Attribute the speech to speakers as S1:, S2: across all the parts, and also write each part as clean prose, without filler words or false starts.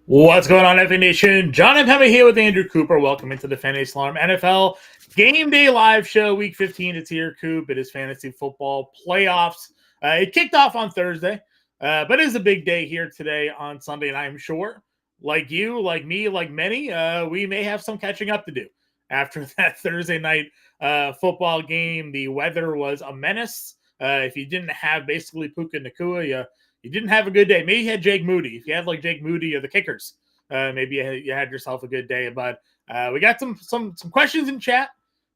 S1: What's going on, FA Nation? Jon Impemba here with Andrew Cooper. Welcome into the Fantasy Alarm NFL Game Day Live Show. Week 15, it's here, Coop. It is fantasy football playoffs. It kicked off on Thursday, but it is a big day here today on Sunday, and I'm sure, like you, like me, like many, we may have some catching up to do after that Thursday night football game. The weather was a menace. If you didn't have basically Puka Nacua, you didn't have a good day. Maybe you had Jake Moody. If you had like Jake Moody or the kickers, maybe you had yourself a good day. But we got some questions in chat,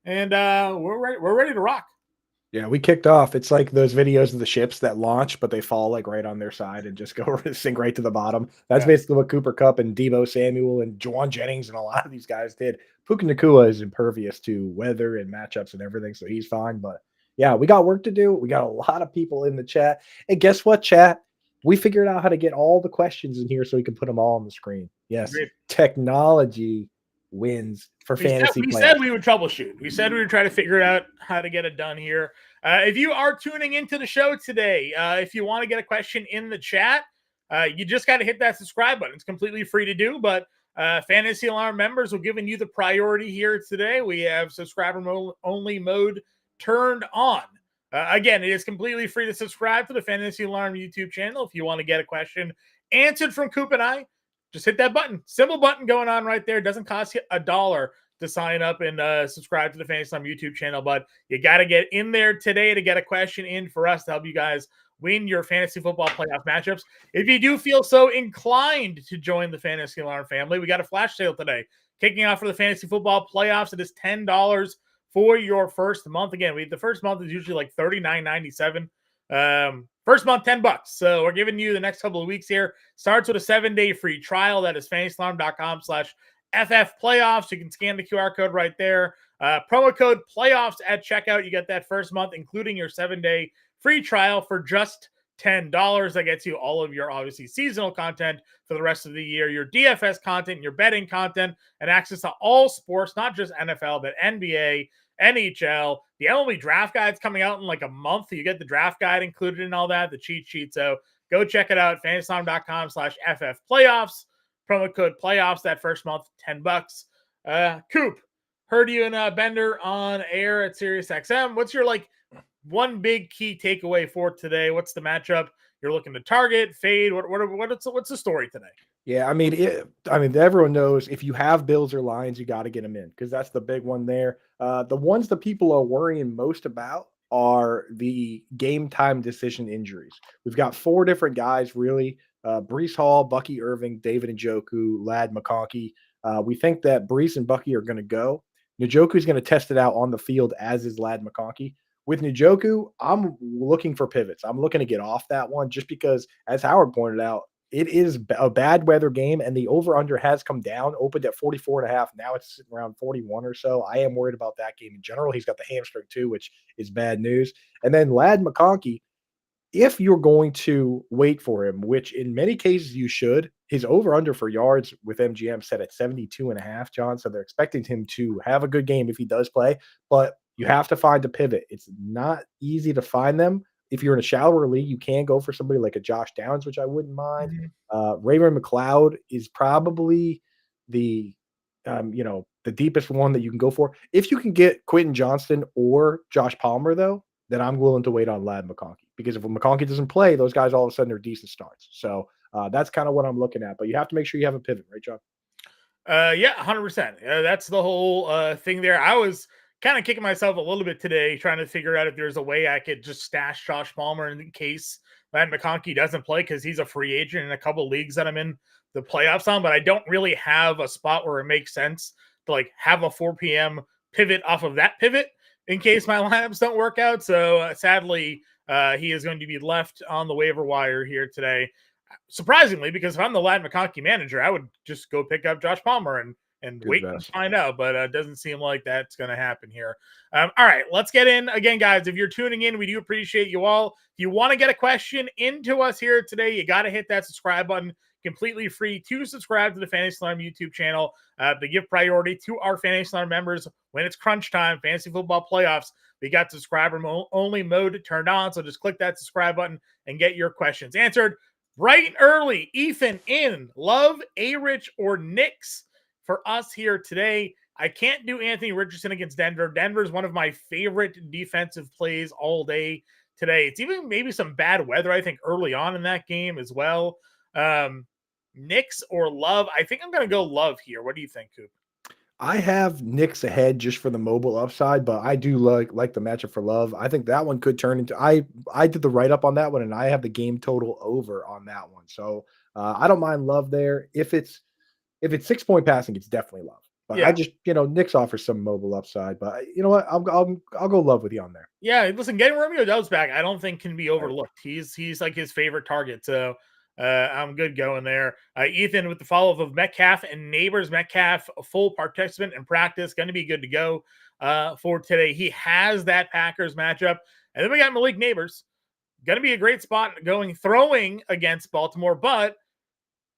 S1: and we're ready to rock.
S2: Yeah, we kicked off. It's like those videos of the ships that launch, but they fall like right on their side and just go sink right to the bottom. That's basically what Cooper Kupp and Deebo Samuel and Juwan Jennings and a lot of these guys did. Puka Nacua is impervious to weather and matchups and everything, so he's fine. But yeah, we got work to do. We got a lot of people in the chat. And guess what, chat? We figured out how to get all the questions in here so we can put them all on the screen. Yes,
S1: Great.
S2: Technology wins for fantasy.
S1: We said we would troubleshoot. We said we would try to figure out how to get it done here. If you are tuning into the show today, if you want to get a question in the chat, you just got to hit that subscribe button. It's completely free to do, but Fantasy Alarm members will giving you the priority here today. We have subscriber only mode turned on. Again, it is completely free to subscribe to the Fantasy Alarm YouTube channel. If you want to get a question answered from Coop and I, just hit that button. Simple button going on right there. It doesn't cost you $1 to sign up and subscribe to the Fantasy Alarm YouTube channel, but you got to get in there today to get a question in for us to help you guys win your fantasy football playoff matchups. If you do feel so inclined to join the Fantasy Alarm family, we got a flash sale today. Kicking off for the fantasy football playoffs, it is $10 for your first month. Again, the first month is usually like $39.97. First month, $10. So we're giving you the next couple of weeks here. Starts with a 7-day free trial. That is fantasyalarm.com/FF playoffs. You can scan the QR code right there. Promo code playoffs at checkout. You get that first month, including your 7-day free trial for just $10. That gets you all of your obviously seasonal content for the rest of the year, your DFS content, your betting content, and access to all sports, not just NFL, but NBA, NHL. The MLB draft guide's coming out in like a month. You get the draft guide included in all that, the cheat sheet. So go check it out, fantasyalarm.com/FF playoffs. Promo code playoffs that first month, $10. Coop, heard you and Bender on air at SiriusXM. What's your one big key takeaway for today? What's the matchup you're looking to target, fade? What's the story today?
S2: Yeah, I mean, everyone knows if you have Bills or Lions, you got to get them in because that's the big one there. The ones that people are worrying most about are the game time decision injuries. We've got 4 different guys, really. Breece Hall, Bucky Irving, David Njoku, Ladd McConkey. We think that Breece and Bucky are going to go. Njoku is going to test it out on the field, as is Ladd McConkey. With Njoku, I'm looking for pivots. I'm looking to get off that one just because, as Howard pointed out, it is a bad weather game, and the over-under has come down, opened at 44.5. Now it's sitting around 41 or so. I am worried about that game in general. He's got the hamstring too, which is bad news. And then Ladd McConkey, if you're going to wait for him, which in many cases you should, his over-under for yards with MGM set at 72.5, John. So they're expecting him to have a good game if he does play, but you have to find a pivot. It's not easy to find them. If you're in a shallower league, you can go for somebody like a Josh Downs, which I wouldn't mind. Raymond McLeod is probably the deepest one that you can go for. If you can get Quentin Johnston or Josh Palmer, though, then I'm willing to wait on Ladd McConkey because if McConkey doesn't play, those guys all of a sudden are decent starts. So that's kind of what I'm looking at. But you have to make sure you have a pivot, right, John?
S1: Yeah, 100%. That's the whole thing there. I was kind of kicking myself a little bit today, trying to figure out if there's a way I could just stash Josh Palmer in case Ladd McConkey doesn't play because he's a free agent in a couple leagues that I'm in the playoffs on, but I don't really have a spot where it makes sense to have a 4 p.m. pivot off of that pivot in case my lineups don't work out. So sadly, he is going to be left on the waiver wire here today. Surprisingly, because if I'm the Ladd McConkey manager, I would just go pick up Josh Palmer and wait and find out, but it doesn't seem like that's going to happen here. All right, let's get in. Again, guys, if you're tuning in, we do appreciate you all. If you want to get a question into us here today, you got to hit that subscribe button. Completely free to subscribe to the Fantasy Alarm YouTube channel to give priority to our Fantasy Alarm members when it's crunch time, fantasy football playoffs. We got subscriber only mode turned on, so just click that subscribe button and get your questions answered. Bright and early, Ethan in. Love, A-Rich, or Knicks for us here today. I can't do Anthony Richardson against Denver. Denver is one of my favorite defensive plays all day today. It's even maybe some bad weather, I think, early on in that game as well. Knicks or Love? I think I'm going to go Love here. What do you think, Coop?
S2: I have Knicks ahead just for the mobile upside, but I do like the matchup for Love. I think that one could turn into I did the write up on that one, and I have the game total over on that one. So I don't mind Love there. If it's 6 point passing, it's definitely Love. But I
S1: Yeah.
S2: just Knicks offers some mobile upside, but you know what? I'll go Love with you on there.
S1: Yeah, listen, getting Romeo Doubs back, I don't think can be
S2: Right.
S1: overlooked. He's like his favorite target. So I'm good going there. Ethan with the follow-up of Metcalf and Neighbors. Metcalf, a full participant in practice, going to be good to go for today. He has that Packers matchup. And then we got Malik Neighbors. Going to be a great spot throwing against Baltimore, but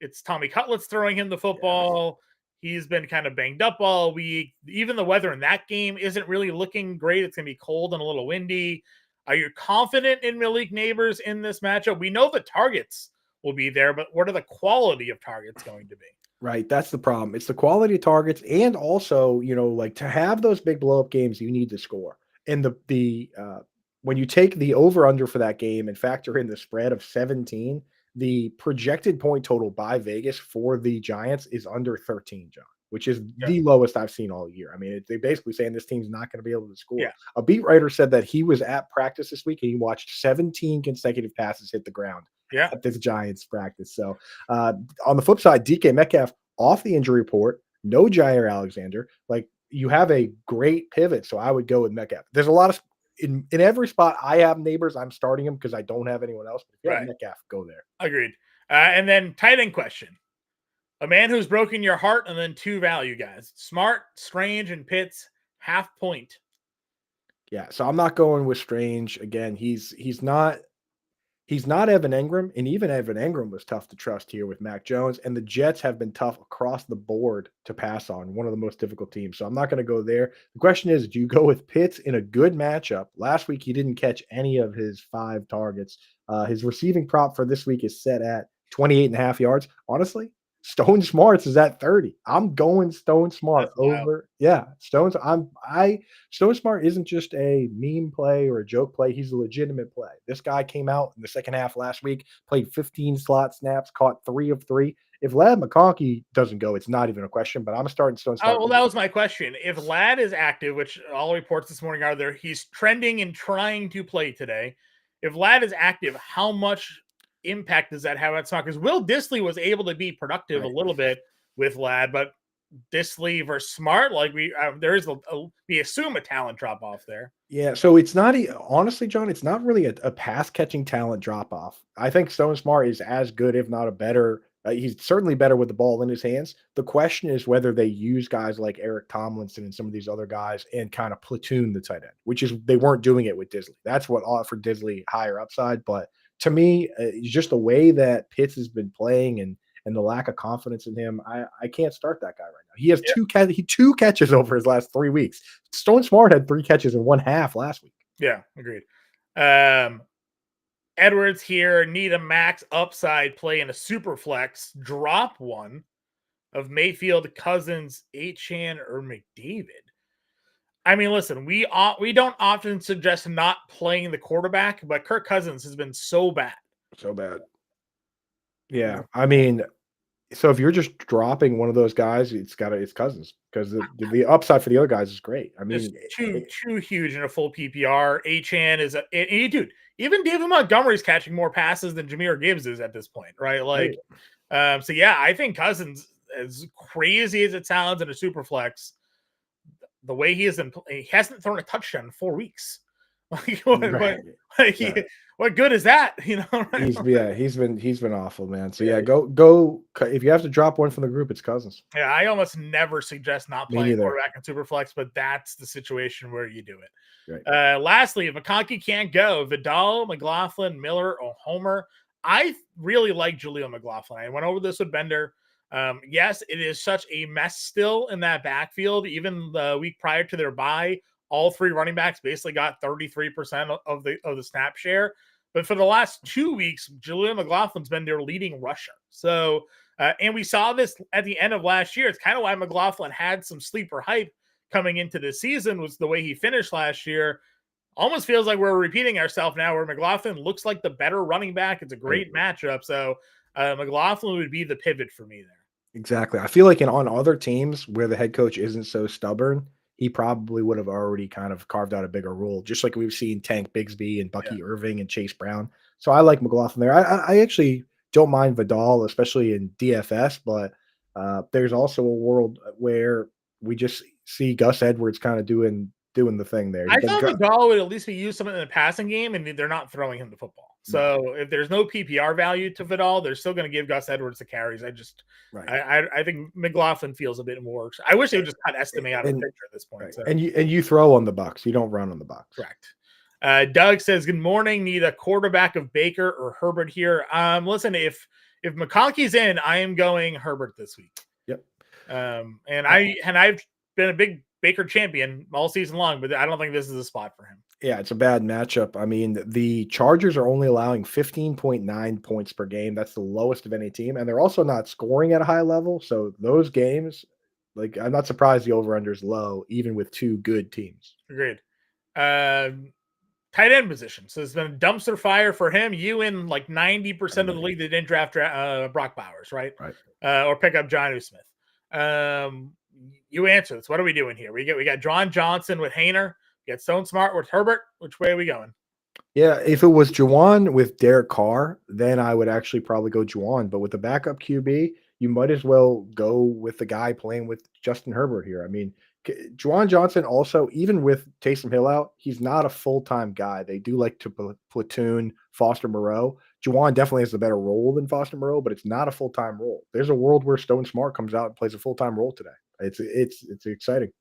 S1: it's Tommy Cutlets throwing him the football. He's been kind of banged up all week. Even the weather in that game isn't really looking great. It's going to be cold and a little windy. Are you confident in Malik Neighbors in this matchup? We know the targets will be there, but what are the quality of targets going to be?
S2: Right, that's the problem. It's the quality of targets, and also, like to have those big blow up games, you need to score. And the when you take the over under for that game and factor in the spread of 17, the projected point total by Vegas for the Giants is under 13, John, which is the lowest I've seen all year. I mean, they're basically saying this team's not going to be able to score.
S1: Yeah.
S2: A beat writer said that he was at practice this week and he watched 17 consecutive passes hit the ground at this Giants practice. So on the flip side, DK Metcalf off the injury report, no Jair Alexander. Like, you have a great pivot, so I would go with Metcalf. There's a lot of in every spot I have Neighbors, I'm starting him because I don't have anyone else. But if you have Metcalf, go there.
S1: Agreed. And then tight end question. A man who's broken your heart, and then two value guys. Smart, Strange, and Pitts, half point.
S2: Yeah, so I'm not going with Strange. Again, he's not Evan Engram, and even Evan Engram was tough to trust here with Mac Jones, and the Jets have been tough across the board to pass on, one of the most difficult teams. So I'm not going to go there. The question is, do you go with Pitts in a good matchup? Last week, he didn't catch any of his 5 targets. His receiving prop for this week is set at 28.5 yards. Honestly, Stone Smarts is at 30. I'm going Stone Smart over. Yeah, Stone Smart isn't just a meme play or a joke play. He's a legitimate play. This guy came out in the second half last week, played 15 slot snaps, caught 3 of 3. If Ladd McConkey doesn't go, it's not even a question, but I'm starting Stone Smart.
S1: Oh, well, that was my question. If Ladd is active, which all reports this morning are there, he's trending and trying to play today. If Ladd is active, how much impact does that have on Smart? Because Will Dissly was able to be productive a little bit with Ladd, but Dissly versus Smart, like we assume a talent drop off there.
S2: Yeah, so it's not honestly, John, it's not really a pass catching talent drop off. I think Stone Smart is as good, if not a better. He's certainly better with the ball in his hands. The question is whether they use guys like Eric Tomlinson and some of these other guys and kind of platoon the tight end, which is they weren't doing it with Dissly. That's what offered Dissly higher upside. But to me, just the way that Pitts has been playing and the lack of confidence in him, I can't start that guy right now. He has two catches over his last 3 weeks. Stone Smart had 3 catches in 1/2 last week.
S1: Yeah, agreed. Edwards here, need a max upside play in a super flex. Drop one of Mayfield, Cousins, Achane, or McDavid. I mean, listen, we don't often suggest not playing the quarterback, but Kirk Cousins has been so bad.
S2: So bad. Yeah, I mean, so if you're just dropping one of those guys, it's Cousins because the upside for the other guys is great. I mean,
S1: too huge in a full PPR. Achane is dude. Even David Montgomery's catching more passes than Jahmyr Gibbs is at this point, right? Like, so yeah, I think Cousins, as crazy as it sounds in a super flex, the way he hasn't thrown a touchdown in 4 weeks. Like, what good is that? Right?
S2: He's been awful, man. So yeah, go. If you have to drop one from the group, it's Cousins.
S1: Yeah, I almost never suggest not playing quarterback in Superflex, but that's the situation where you do it. Right. Lastly, if McConkey can't go, Vidal, McLaughlin, Miller, or Homer. I really like Jaleel McLaughlin. I went over this with Bender. Yes, it is such a mess still in that backfield. Even the week prior to their bye, all 3 running backs basically got 33% of the snap share. but for the last 2 weeks, Julian McLaughlin's been their leading rusher. So, and we saw this at the end of last year. It's kind of why McLaughlin had some sleeper hype coming into the season, was the way he finished last year. Almost feels like we're repeating ourselves now, where McLaughlin looks like the better running back. It's a great matchup. So McLaughlin would be the pivot for me there.
S2: Exactly. I feel like on other teams where the head coach isn't so stubborn, he probably would have already kind of carved out a bigger role, just like we've seen Tank Bigsby and Bucky Irving and Chase Brown. So I like McLaughlin there. I actually don't mind Vidal, especially in DFS, but there's also a world where we just see Gus Edwards kind of doing the thing there.
S1: I thought Vidal would at least be used something in the passing game, and they're not throwing him the football. So if there's no PPR value to Vidal, they're still going to give Gus Edwards the carries. I think McLaughlin feels a bit more. I wish they would just cut Estime out of the picture at this point.
S2: Right. So. And you throw on the Bucks. You don't run on the Bucks.
S1: Correct. Doug says, good morning. Need a quarterback of Baker or Herbert here. Listen, if McConkey's in, I am going Herbert this week.
S2: Yep.
S1: And I've been a big Baker champion all season long, but I don't think this is a spot for him.
S2: Yeah, it's a bad matchup. I mean, the Chargers are only allowing 15.9 points per game. That's the lowest of any team. And they're also not scoring at a high level. So those games, like, I'm not surprised the over-under is low, even with two good teams.
S1: Agreed. Tight end position. So it's been a dumpster fire for him. You in like 90% of the league that didn't draft Brock Bowers, right? Or pick up Jonnu Smith. You answer this. What are we doing here? We got John Johnson with Hainer. We got Stone Smart with Herbert. Which way are we going?
S2: Yeah, if it was Juwan with Derek Carr, then I would actually probably go Juwan. But with the backup QB, you might as well go with the guy playing with Justin Herbert here. I mean, Juwan Johnson also, even with Taysom Hill out, he's not a full-time guy. They do like to platoon Foster Moreau. Juwan definitely has the better role than Foster Moreau, but it's not a full-time role. There's a world where Stone Smart comes out and plays a full-time role today. It's exciting.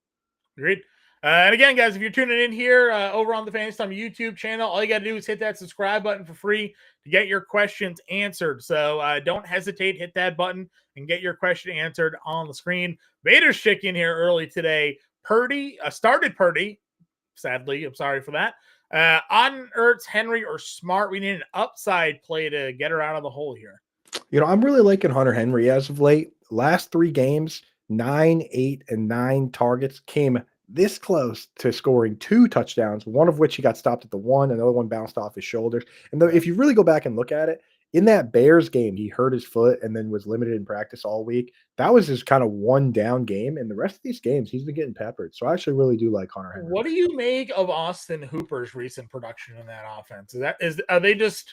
S1: Agreed. And again, guys, if you're tuning in here over on the Fantasy Time YouTube channel, all you got to do is hit that subscribe button for free to get your questions answered. So don't hesitate, hit that button and get your question answered on the screen. Vader's chick in here early today. Purdy started Purdy. Sadly, I'm sorry for that. On Ertz, Henry, or Smart, we need an upside play to get her out of the hole here.
S2: You know, I'm really liking Hunter Henry as of late. Last 3 games, 9, 8, and 9 targets, came this close to scoring 2 touchdowns, one of which he got stopped at the 1, another one bounced off his shoulders. And if you really go back and look at it, in that Bears game, he hurt his foot and then was limited in practice all week. That was his kind of one down game. And the rest of these games, he's been getting peppered. So I actually really do like Hunter Henry.
S1: What do you make of Austin Hooper's recent production in that offense? Are they just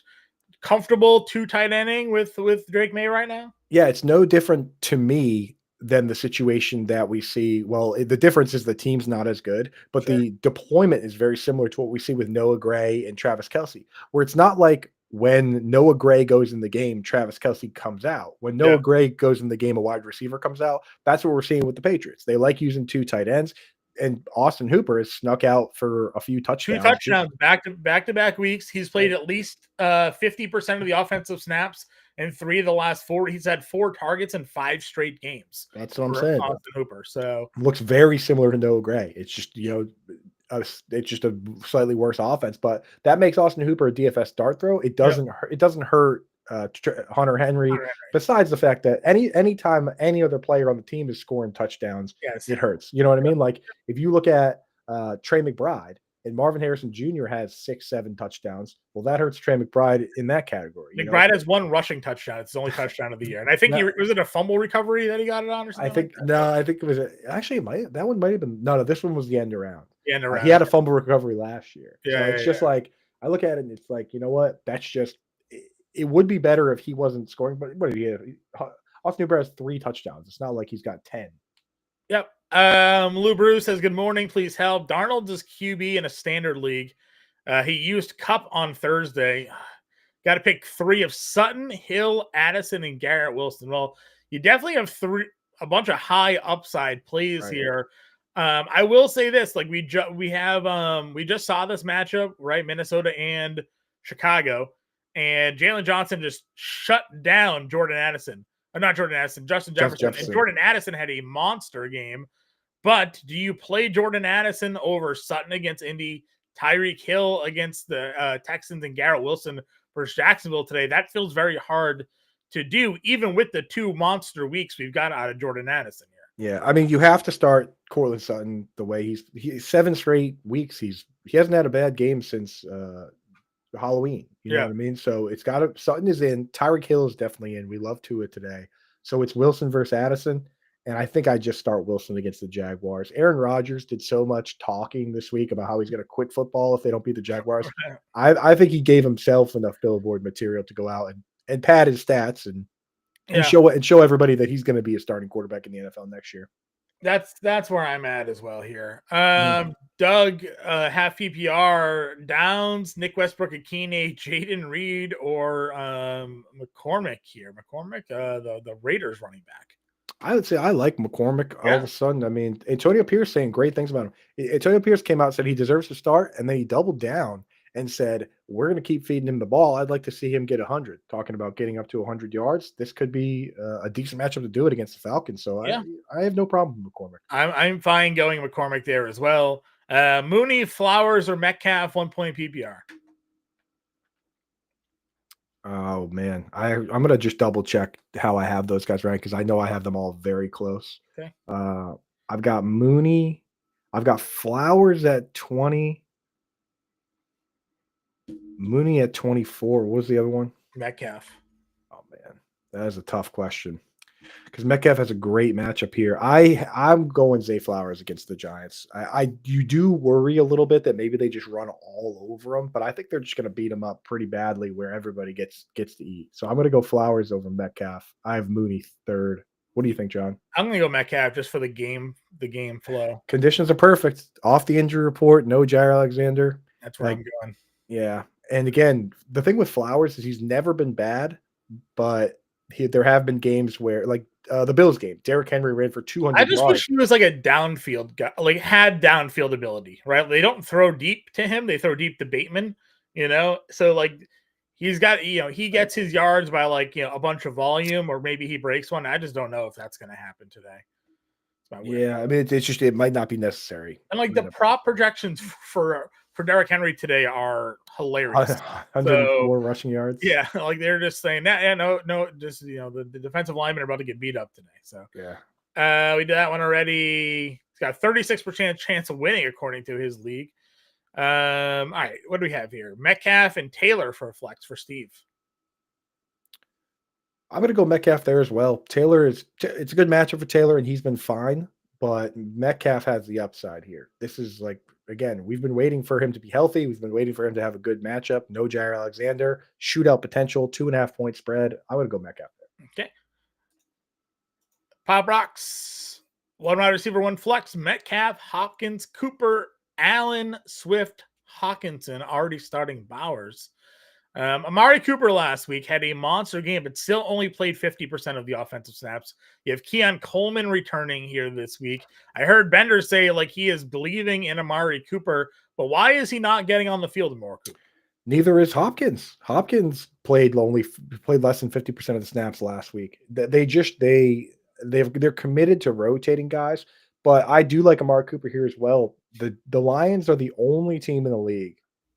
S1: comfortable 2 tight ending with Drake May right now?
S2: Yeah, it's no different to me than the situation that we see. Well, the difference is the team's not as good, but the deployment is very similar to what we see with Noah Gray and Travis Kelce, where it's not like when Noah Gray goes in the game, Travis Kelce comes out. When Noah Gray goes in the game, a wide receiver comes out. That's what we're seeing with the Patriots. They like using 2 tight ends, and Austin Hooper has snuck out for a few touchdowns.
S1: 2 touchdowns back-to-back weeks. He's played at least 50% of the offensive snaps. In 3 of the last 4, he's had 4 targets in 5 straight games.
S2: That's what I'm saying.
S1: Austin Hooper. So
S2: looks very similar to Noah Gray. It's just, it's just a slightly worse offense, but that makes Austin Hooper a DFS dart throw. It doesn't hurt Hunter Henry. Besides the fact that anytime any other player on the team is scoring touchdowns, it hurts. You know what I mean? Like if you look at Trey McBride, and Marvin Harrison Jr. has 6, 7 touchdowns. Well, that hurts Trey McBride in that category.
S1: McBride has 1 rushing touchdown. It's the only touchdown of the year. And I think was it a fumble recovery that he got it on or something?
S2: I think it was that one might have been this one was the end around.
S1: He
S2: had a fumble recovery last year.
S1: Yeah.
S2: So it's just like I look at it and it's like, you know what? That's just it would be better if he wasn't scoring, but what did he have? Austin Hooper has 3 touchdowns. It's not like he's got 10.
S1: Yep. Lou Bruce says, good morning. Please help. Darnold is QB in a standard league. He used Cup on Thursday. Got to pick 3 of Sutton, Hill, Addison, and Garrett Wilson. Well, you definitely have a bunch of high upside plays here. I will say this, like we just saw this matchup, right? Minnesota and Chicago, and Jalen Johnson just shut down Justin Jefferson. And Jordan Addison had a monster game. But do you play Jordan Addison over Sutton against Indy, Tyreek Hill against the Texans and Garrett Wilson versus Jacksonville today. That feels very hard to do, even with the 2 monster weeks we've got out of Jordan Addison here.
S2: Yeah, I mean, you have to start Cortland Sutton the way he's 7 straight weeks. He hasn't had a bad game since Halloween. You know what I mean? So it's got to Sutton is in. Tyreek Hill is definitely in. We love Tua today. So it's Wilson versus Addison. And I think I just start Wilson against the Jaguars. Aaron Rodgers did so much talking this week about how he's going to quit football if they don't beat the Jaguars. I think he gave himself enough billboard material to go out and pad his stats and show everybody that he's going to be a starting quarterback in the NFL next year.
S1: That's where I'm at as well here. Doug, half PPR, Downs, Nick Westbrook, Akine, Jaden Reed, or McCormick here. McCormick, the Raiders running back.
S2: I would say I like McCormick all of a sudden. I mean, Antonio Pierce saying great things about him. Antonio Pierce came out and said he deserves to start, and then he doubled down and said, we're going to keep feeding him the ball. I'd like to see him get 100, talking about getting up to 100 yards. This could be a decent matchup to do it against the Falcons. So I have no problem with McCormick.
S1: I'm fine going McCormick there as well. Mooney, Flowers, or Metcalf, 1 point PPR.
S2: Oh, man. I'm going to just double check how I have those guys ranked because I know I have them all very close.
S1: Okay.
S2: I've got Mooney. I've got Flowers at 20. Mooney at 24. What was the other one?
S1: Metcalf.
S2: Oh, man. That is a tough question because Metcalf has a great matchup here. I'm going Zay Flowers against the Giants. You do worry a little bit that maybe they just run all over them, but I think they're just going to beat them up pretty badly where everybody gets to eat. So I'm going to go Flowers over Metcalf. I have Mooney third. What do you think, John?
S1: I'm going to go Metcalf just for the game flow.
S2: Conditions are perfect. Off the injury report, no Jair Alexander.
S1: That's where I'm going.
S2: Yeah. And again, the thing with Flowers is he's never been bad, but there have been games where, like the Bills game, Derrick Henry ran for 200 yards.
S1: I just wish he was like a downfield guy, like had downfield ability, right? They don't throw deep to him; they throw deep to Bateman, So like he's got, he gets his yards by like a bunch of volume, or maybe he breaks one. I just don't know if that's going to happen today.
S2: Yeah, I mean, it's just it might not be necessary.
S1: And like the prop projections for Derrick Henry today are hilarious.
S2: 104 rushing yards.
S1: Yeah, like they're just saying that. Yeah, no, just the defensive linemen are about to get beat up today. So
S2: yeah,
S1: we did that one already. He's got 36% chance of winning according to his league. All right, what do we have here? Metcalf and Taylor for a flex for Steve.
S2: I'm going to go Metcalf there as well. It's a good matchup for Taylor, and he's been fine, but Metcalf has the upside here. This is like, again, we've been waiting for him to be healthy. We've been waiting for him to have a good matchup. No Jair Alexander, shootout potential, 2.5 point spread. I'm going to go Metcalf there.
S1: Okay. Pop rocks. 1 wide receiver, 1 flex. Metcalf, Hopkins, Cooper, Allen, Swift, Hawkinson, already starting Bowers. Amari Cooper last week had a monster game, but still only played 50% of the offensive snaps. You have Keon Coleman returning here this week. I heard Bender say like he is believing in Amari Cooper, but why is he not getting on the field more? Cooper?
S2: Neither is Hopkins. Hopkins played less than 50% of the snaps last week. They're committed to rotating guys, but I do like Amari Cooper here as well. The Lions are the only team in the league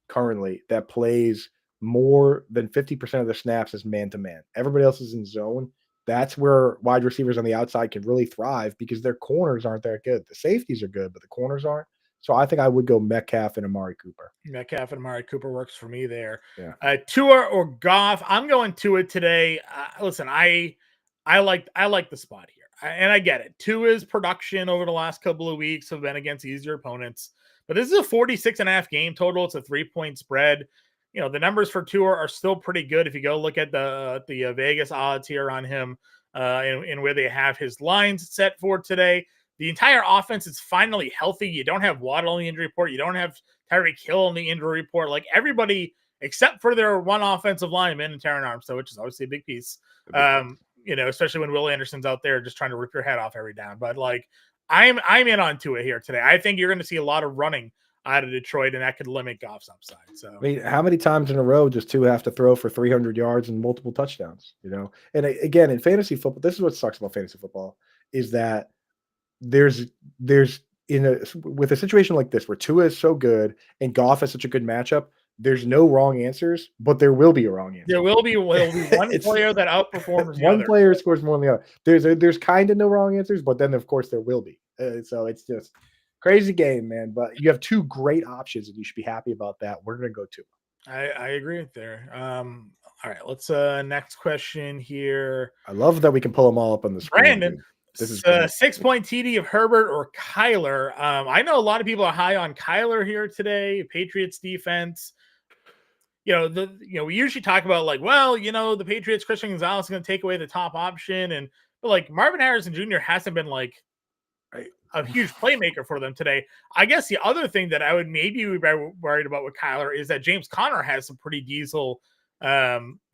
S2: currently that plays more than 50% of the snaps as man-to-man. Everybody else is in zone. That's where wide receivers on the outside can really thrive because their corners aren't that good. The safeties are good, but the corners aren't. So I think I would go Metcalf and Amari Cooper.
S1: Metcalf and Amari Cooper works for me there.
S2: Yeah.
S1: Tua or Goff. I'm going Tua today. Listen, I like the spot here, and I get it. Tua's production over the last couple of weeks have been against easier opponents, but this is a 46.5 game total. It's a 3-point spread. The numbers for Tua are still pretty good. If you go look at the Vegas odds here on him and where they have his lines set for today, the entire offense is finally healthy. You don't have Waddle on the injury report. You don't have Tyreek Hill on the injury report. Like everybody except for their one offensive lineman, Terran Armstead, which is obviously a big piece. Especially when Will Anderson's out there just trying to rip your head off every down. But like I'm in on Tua here today. I think you're going to see a lot of running out of Detroit, and that could limit Goff's upside. So,
S2: I mean, how many times in a row does Tua have to throw for 300 yards and multiple touchdowns? And again, in fantasy football, this is what sucks about fantasy football is that there's with a situation like this where Tua is so good and Goff has such a good matchup, there's no wrong answers, but there will be a wrong answer.
S1: There will be one
S2: It's
S1: player that outperforms the
S2: one
S1: other.
S2: player scores more than the other. There's kind of no wrong answers, but then of course there will be. So it's just crazy game, man. But you have two great options, and you should be happy about that. We're gonna go Tua.
S1: I agree with there. All right, let's next question here.
S2: I love that we can pull them all up on the screen.
S1: Brandon,
S2: Dude. This is great.
S1: 6-point TD of Herbert or Kyler. I know a lot of people are high on Kyler here today. Patriots defense. We usually talk about like, well, the Patriots, Christian Gonzalez is going to take away the top option, but like Marvin Harrison Jr. hasn't been like a huge playmaker for them today. I guess the other thing that I would maybe be worried about with Kyler is that James Conner has some pretty diesel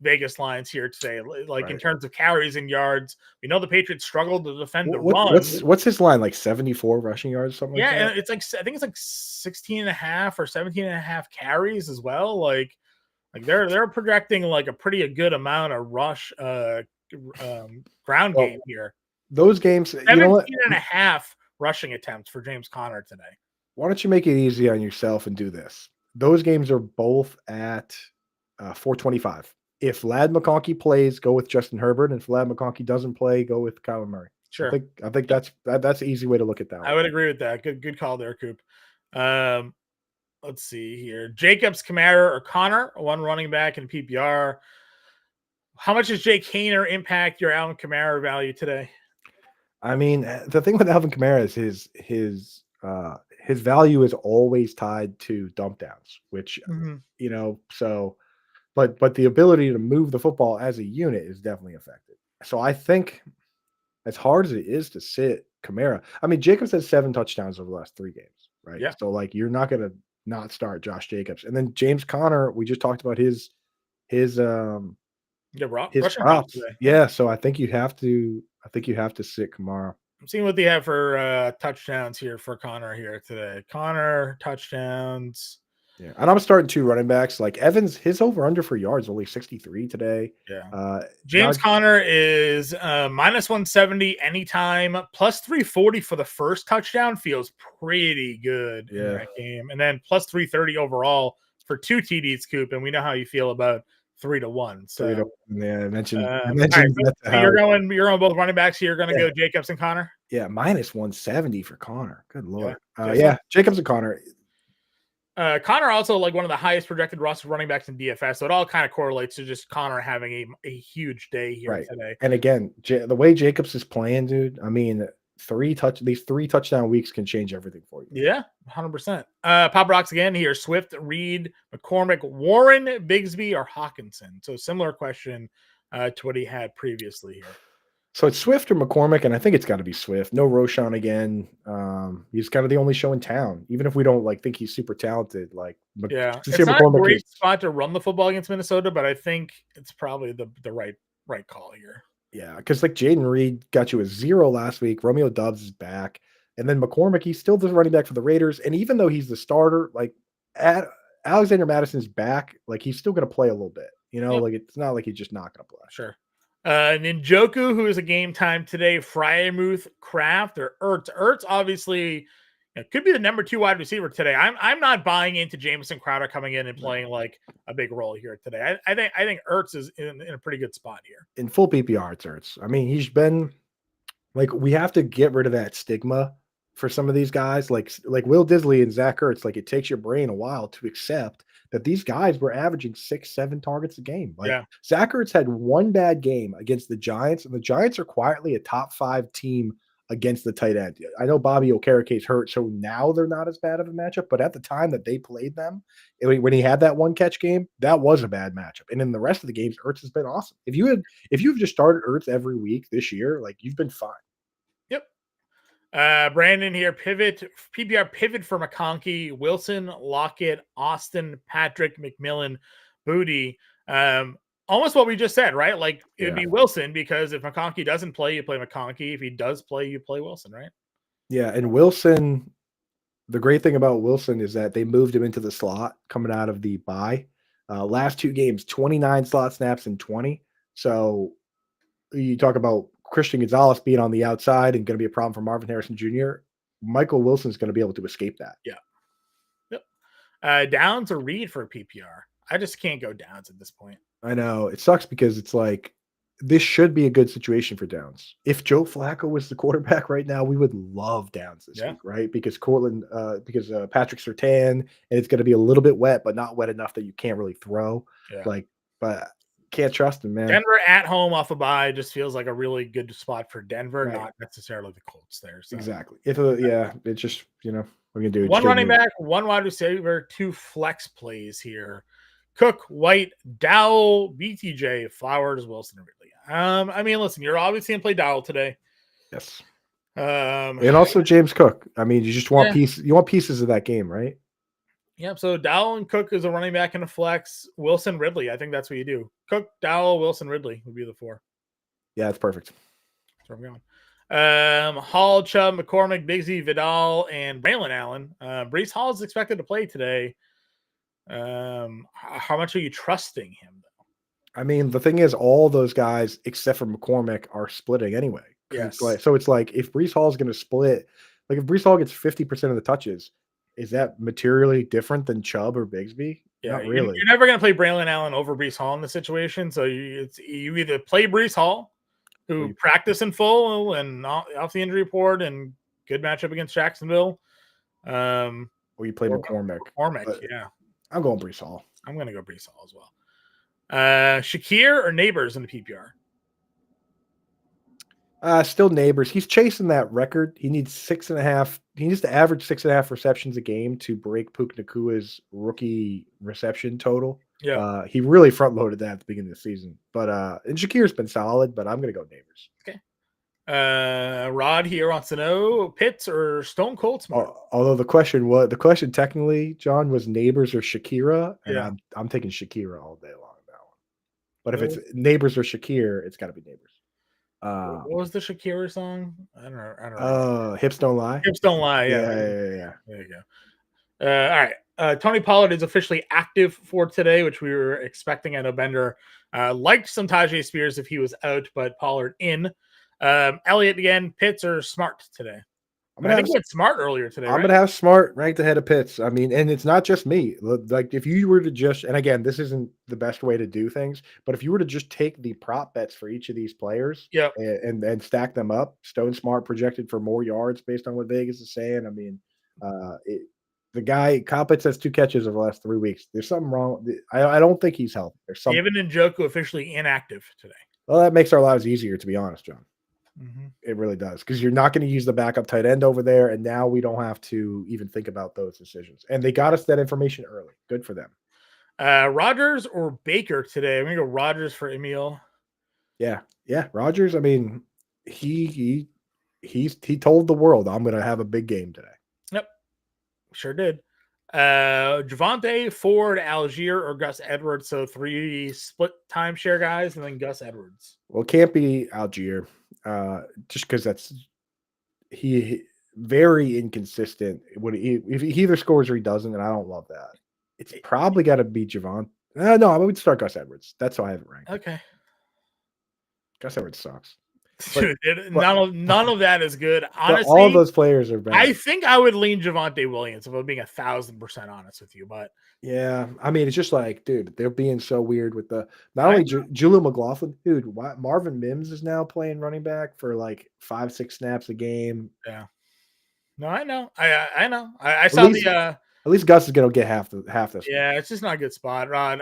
S1: Vegas lines here today, like in terms of carries and yards. We know the Patriots struggled to defend the run.
S2: What's his line, like 74 rushing yards, something like that?
S1: Yeah, and it's like, I think it's like 16 and a half or 17 and a half carries as well. Like they're projecting like a pretty good amount of rush ground game here.
S2: Those games,
S1: 17 and a half rushing attempts for James Conner today.
S2: Why don't you make it easy on yourself and do this? Those games are both at 425. If Ladd McConkey plays, go with Justin Herbert. And if Ladd McConkey doesn't play, go with Kyler Murray.
S1: Sure.
S2: I think that's the easy way to look at that.
S1: I would agree with that. Good call there, Coop. Let's see here. Jacobs, Kamara, or Connor, one running back in PPR. How much does Jake Haener impact your Alvin Kamara value today?
S2: I mean, the thing with Alvin Kamara is his value is always tied to dump downs, which so but the ability to move the football as a unit is definitely affected. So I think as hard as it is to sit Kamara, I mean, Jacobs has 7 touchdowns over the last 3 games, right?
S1: Yeah.
S2: So like you're not gonna not start Josh Jacobs. And then James Conner, we just talked about his props. Yeah, so I think you have to sit Kamara.
S1: I'm seeing what they have for touchdowns here for Connor here today. Connor touchdowns.
S2: Yeah, and I'm starting 2 running backs. Like Evans, his over under for yards only 63 today.
S1: Yeah. James Conner is minus 170 anytime, plus 340 for the first touchdown. Feels pretty good in that game. And then plus 330 overall for 2 TDs, Coop. And we know how you feel about 3-1. So
S2: 3-1. Yeah, I mentioned
S1: so you're going both running backs here. You're going to go Jacobs and Connor.
S2: Yeah, minus 170 for Connor. Good lord. Jacobs and Connor.
S1: Connor also like one of the highest projected roster running backs in DFS, so it all kind of correlates to just Connor having a huge day here today.
S2: And again, the way Jacobs is playing, dude, I mean, these 3 touchdown weeks can change everything for you.
S1: Yeah, 100%. Pop rocks again here: Swift, Reed, McCormick, Warren, Bigsby, or Hawkinson. So similar question to what he had previously here.
S2: So it's Swift or McCormick, and I think it's got to be Swift. No Roschon again. He's kind of the only show in town, even if we don't think he's super talented.
S1: It's not a great spot to run the football against Minnesota, but I think it's probably the right call here.
S2: Yeah, because Jaden Reed got you a 0 last week. Romeo Doubs is back, and then McCormick, he's still the running back for the Raiders, and even though he's the starter, Alexander Madison's back, he's still going to play a little bit. It's not like he's just not going to play.
S1: Sure. Njoku, who is a game time today, Fryermuth, Kraft, or Ertz. Ertz obviously could be the number 2 wide receiver today. I'm not buying into Jamison Crowder coming in and playing a big role here today. I think Ertz is in a pretty good spot here.
S2: In full PPR, it's Ertz. I mean, he's been we have to get rid of that stigma for some of these guys, like Will Disley and Zach Ertz. It takes your brain a while to accept that these guys were averaging 6-7 targets a game. Zach Ertz had 1 bad game against the Giants, and the Giants are quietly a top 5 team against the tight end. I know Bobby Okereke's hurt, so now they're not as bad of a matchup, but at the time that they played them, when he had that 1 catch game, that was a bad matchup. And in the rest of the games, Ertz has been awesome. If you've just started Ertz every week this year, you've been fine.
S1: Yep. Brandon here, PPR pivot for McConkey, Wilson, Lockett, Austin, Patrick, McMillan, Booty. Almost what we just said, right? It would be Wilson, because if McConkey doesn't play, you play McConkey. If he does play, you play Wilson, right?
S2: Yeah, and Wilson, the great thing about Wilson is that they moved him into the slot coming out of the bye. Last 2 games, 29 slot snaps and 20. So you talk about Christian Gonzalez being on the outside and going to be a problem for Marvin Harrison Jr. Michael Wilson's going to be able to escape that.
S1: Yeah. Yep. Downs or Reed for PPR. I just can't go Downs at this point.
S2: I know it sucks because it's like this should be a good situation for Downs. If Joe Flacco was the quarterback right now, we would love Downs this week, right? Because Patrick Surtain, and it's going to be a little bit wet, but not wet enough that you can't really throw.
S1: Yeah.
S2: But can't trust him, man.
S1: Denver at home off a bye just feels like a really good spot for Denver, not necessarily the Colts there. So.
S2: Exactly. It's just we're gonna do
S1: one running back, one wide receiver, two flex plays here. Cook, White, Dowell, BTJ, Flowers, Wilson, and Ridley. I mean, listen, you're obviously gonna play Dowell today.
S2: Yes.
S1: And
S2: also James Cook. I mean, you just want you want pieces of that game, right?
S1: Yep. So Dowell and Cook is a running back in a flex. Wilson, Ridley. I think that's what you do. Cook, Dowell, Wilson, Ridley would be the 4.
S2: Yeah, that's perfect.
S1: That's where I'm going. Hall, Chubb, McCormick, Bigsby, Vidal, and Braylon Allen. Breece Hall is expected to play today. How much are you trusting him, though?
S2: I mean, the thing is, all those guys except for McCormick are splitting anyway.
S1: Yes.
S2: It's like if Breece Hall is going to split, like if Breece Hall gets 50% of the touches, is that materially different than Chubb or Bigsby?
S1: Yeah,
S2: not really.
S1: You're never going to play Braylon Allen over Breece Hall in the situation. So you either play Breece Hall, who practice in full and off the injury report and good matchup against Jacksonville.
S2: Or you play McCormick.
S1: Yeah.
S2: I'm going Breece Hall.
S1: I'm going to go Breece Hall as well. Shakir or Neighbors in the PPR?
S2: Still Neighbors. He's chasing that record. He needs 6.5. He needs to average 6.5 receptions a game to break Puka Nakua's rookie reception total.
S1: Yeah.
S2: He really front loaded that at the beginning of the season. But and Shakir's been solid, but I'm gonna go Neighbors.
S1: Okay. Rod here wants to know Pitts or Stone Cold Smart.
S2: Although the question technically, John, was Neighbors or Shakira, and I'm taking Shakira all day long that one. But if it's Neighbors or Shakir, it's got to be Neighbors.
S1: What was the Shakira song? I don't know.
S2: Hips Don't Lie.
S1: Hips Don't Lie. Yeah.
S2: There
S1: you go. All right. Tony Pollard is officially active for today, which we were expecting. I know Bender liked some Tajay Spears if he was out, but Pollard in. Elliott again, Pitts or Smart today? I think he had Smart earlier today.
S2: I'm going to have Smart ranked ahead of Pitts. I mean, and it's not just me. Like if you were to just, and again, this isn't the best way to do things, but if you were to just take the prop bets for each of these players and stack them up, Stone Smart projected for more yards based on what Vegas is saying. I mean, the guy, Kyle Pitts has 2 catches over the last 3 weeks. There's something wrong. I don't think he's healthy. There's something.
S1: David Njoku officially inactive today.
S2: Well, that makes our lives easier, to be honest, John.
S1: Mm-hmm.
S2: It really does, because you're not going to use the backup tight end over there, and now we don't have to even think about those decisions. And they got us that information early. Good for them.
S1: Rodgers or Baker today? I'm going to go Rodgers for Emil.
S2: Yeah, Rodgers. I mean, he told the world, I'm going to have a big game today.
S1: Yep, sure did. Javonte, Ford, Algier, or Gus Edwards. So 3 split timeshare guys, and then Gus Edwards.
S2: Well, it can't be Algier. Just because that's he very inconsistent. If he either scores or he doesn't, and I don't love that. It's probably got to be Javon. No, I would start Gus Edwards. That's how I have it ranked.
S1: Okay.
S2: Gus Edwards sucks.
S1: Dude, none of that is good. Honestly,
S2: all of those players are bad.
S1: I think I would lean Javonte Williams if I'm being 1,000% honest with you. But
S2: yeah, I mean, it's just like, dude, they're being so weird with the not only Julian McLaughlin, dude. Marvin Mims is now playing running back for like 5-6 snaps a game.
S1: Yeah, no, I know, I know. I saw
S2: at least Gus is gonna get half this.
S1: Yeah, it's just not a good spot, Rod.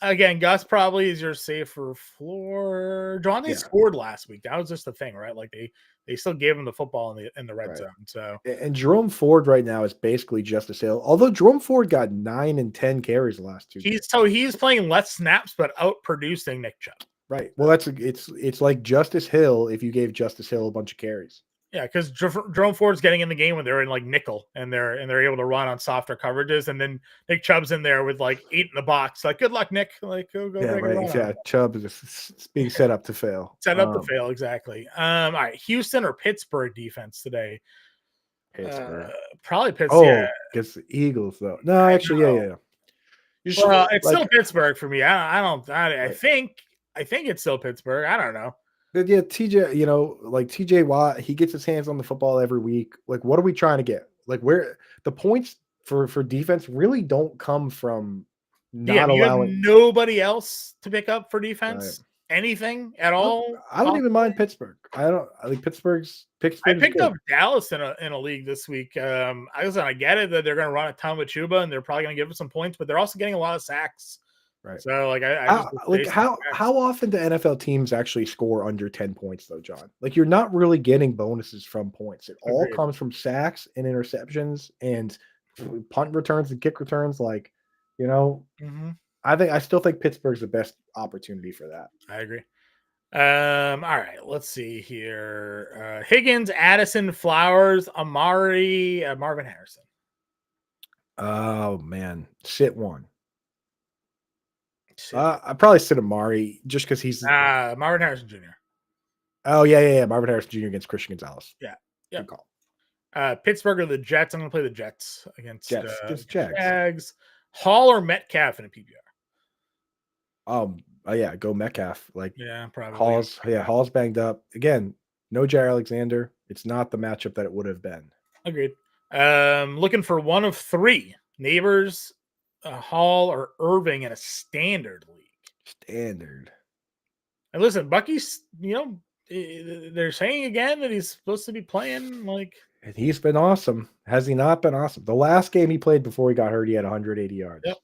S1: Again, Gus probably is your safer floor. Javonte scored last week. That was just the thing, right? Like they still gave him the football in the red zone. So
S2: and Jerome Ford right now is basically Justice Hill. Although Jerome Ford got 9 and 10 carries the last 2 games.
S1: He's playing less snaps, but out producing Nick Chubb.
S2: Right. Well, it's like Justice Hill if you gave Justice Hill a bunch of carries.
S1: Yeah, because Jerome Ford's getting in the game when they're in like nickel and they're able to run on softer coverages, and then Nick Chubb's in there with like 8 in the box. Like, good luck, Nick. Like, go.
S2: Yeah, right. Yeah, Chubb is being set up to fail.
S1: To fail, exactly. All right, Houston or Pittsburgh defense today?
S2: Pittsburgh.
S1: Probably Pittsburgh.
S2: Oh, against the Eagles though. No, actually, yeah.
S1: Well, it's still Pittsburgh for me. I think it's still Pittsburgh. I don't know.
S2: But yeah, TJ, like TJ Watt, he gets his hands on the football every week. Like, what are we trying to get? Like, where the points for defense really don't come from
S1: Yeah,
S2: not
S1: you have
S2: allowing.
S1: nobody else to pick up for
S2: Right.
S1: defense. Anything at
S2: I don't,
S1: all?
S2: I don't even mind Pittsburgh. I think
S1: I
S2: Pittsburgh's
S1: picked
S2: good.
S1: up Dallas in a league this week. I get it that they're going to run a ton with Chuba and they're probably going to give us some points, but they're also getting a lot of sacks.
S2: Right.
S1: So I just
S2: How often do NFL teams actually score under 10 points though, John? Like you're not really getting bonuses from points. It all
S1: Agreed.
S2: comes from sacks and interceptions and punt returns and kick returns. Like, you know,
S1: Mm-hmm.
S2: I still think Pittsburgh's the best opportunity for that.
S1: I agree. All right, let's see here. Higgins, Addison, Flowers, Amari, Marvin Harrison.
S2: Oh man, sit one.
S1: Shit.
S2: I probably sit Amari just because he's
S1: Marvin Harrison Jr.
S2: Oh yeah. Marvin Harrison Jr. against Christian Gonzalez.
S1: Yeah. Good
S2: call.
S1: Pittsburgh or the Jets. I'm gonna play the Jets against Jags. Hall or Metcalf in a PPR.
S2: Yeah, go Metcalf. Like
S1: probably.
S2: Hall's banged up. Again, no Jair Alexander. It's not the matchup that it would have been.
S1: Agreed. Looking for one of three. Neighbors, Hall, or Irving in a standard league.
S2: Standard.
S1: And listen, Bucky's, they're saying again that he's supposed to be playing like.
S2: And he's been awesome. Has he not been awesome? The last game he played before he got hurt, he had 180 yards.
S1: Yep.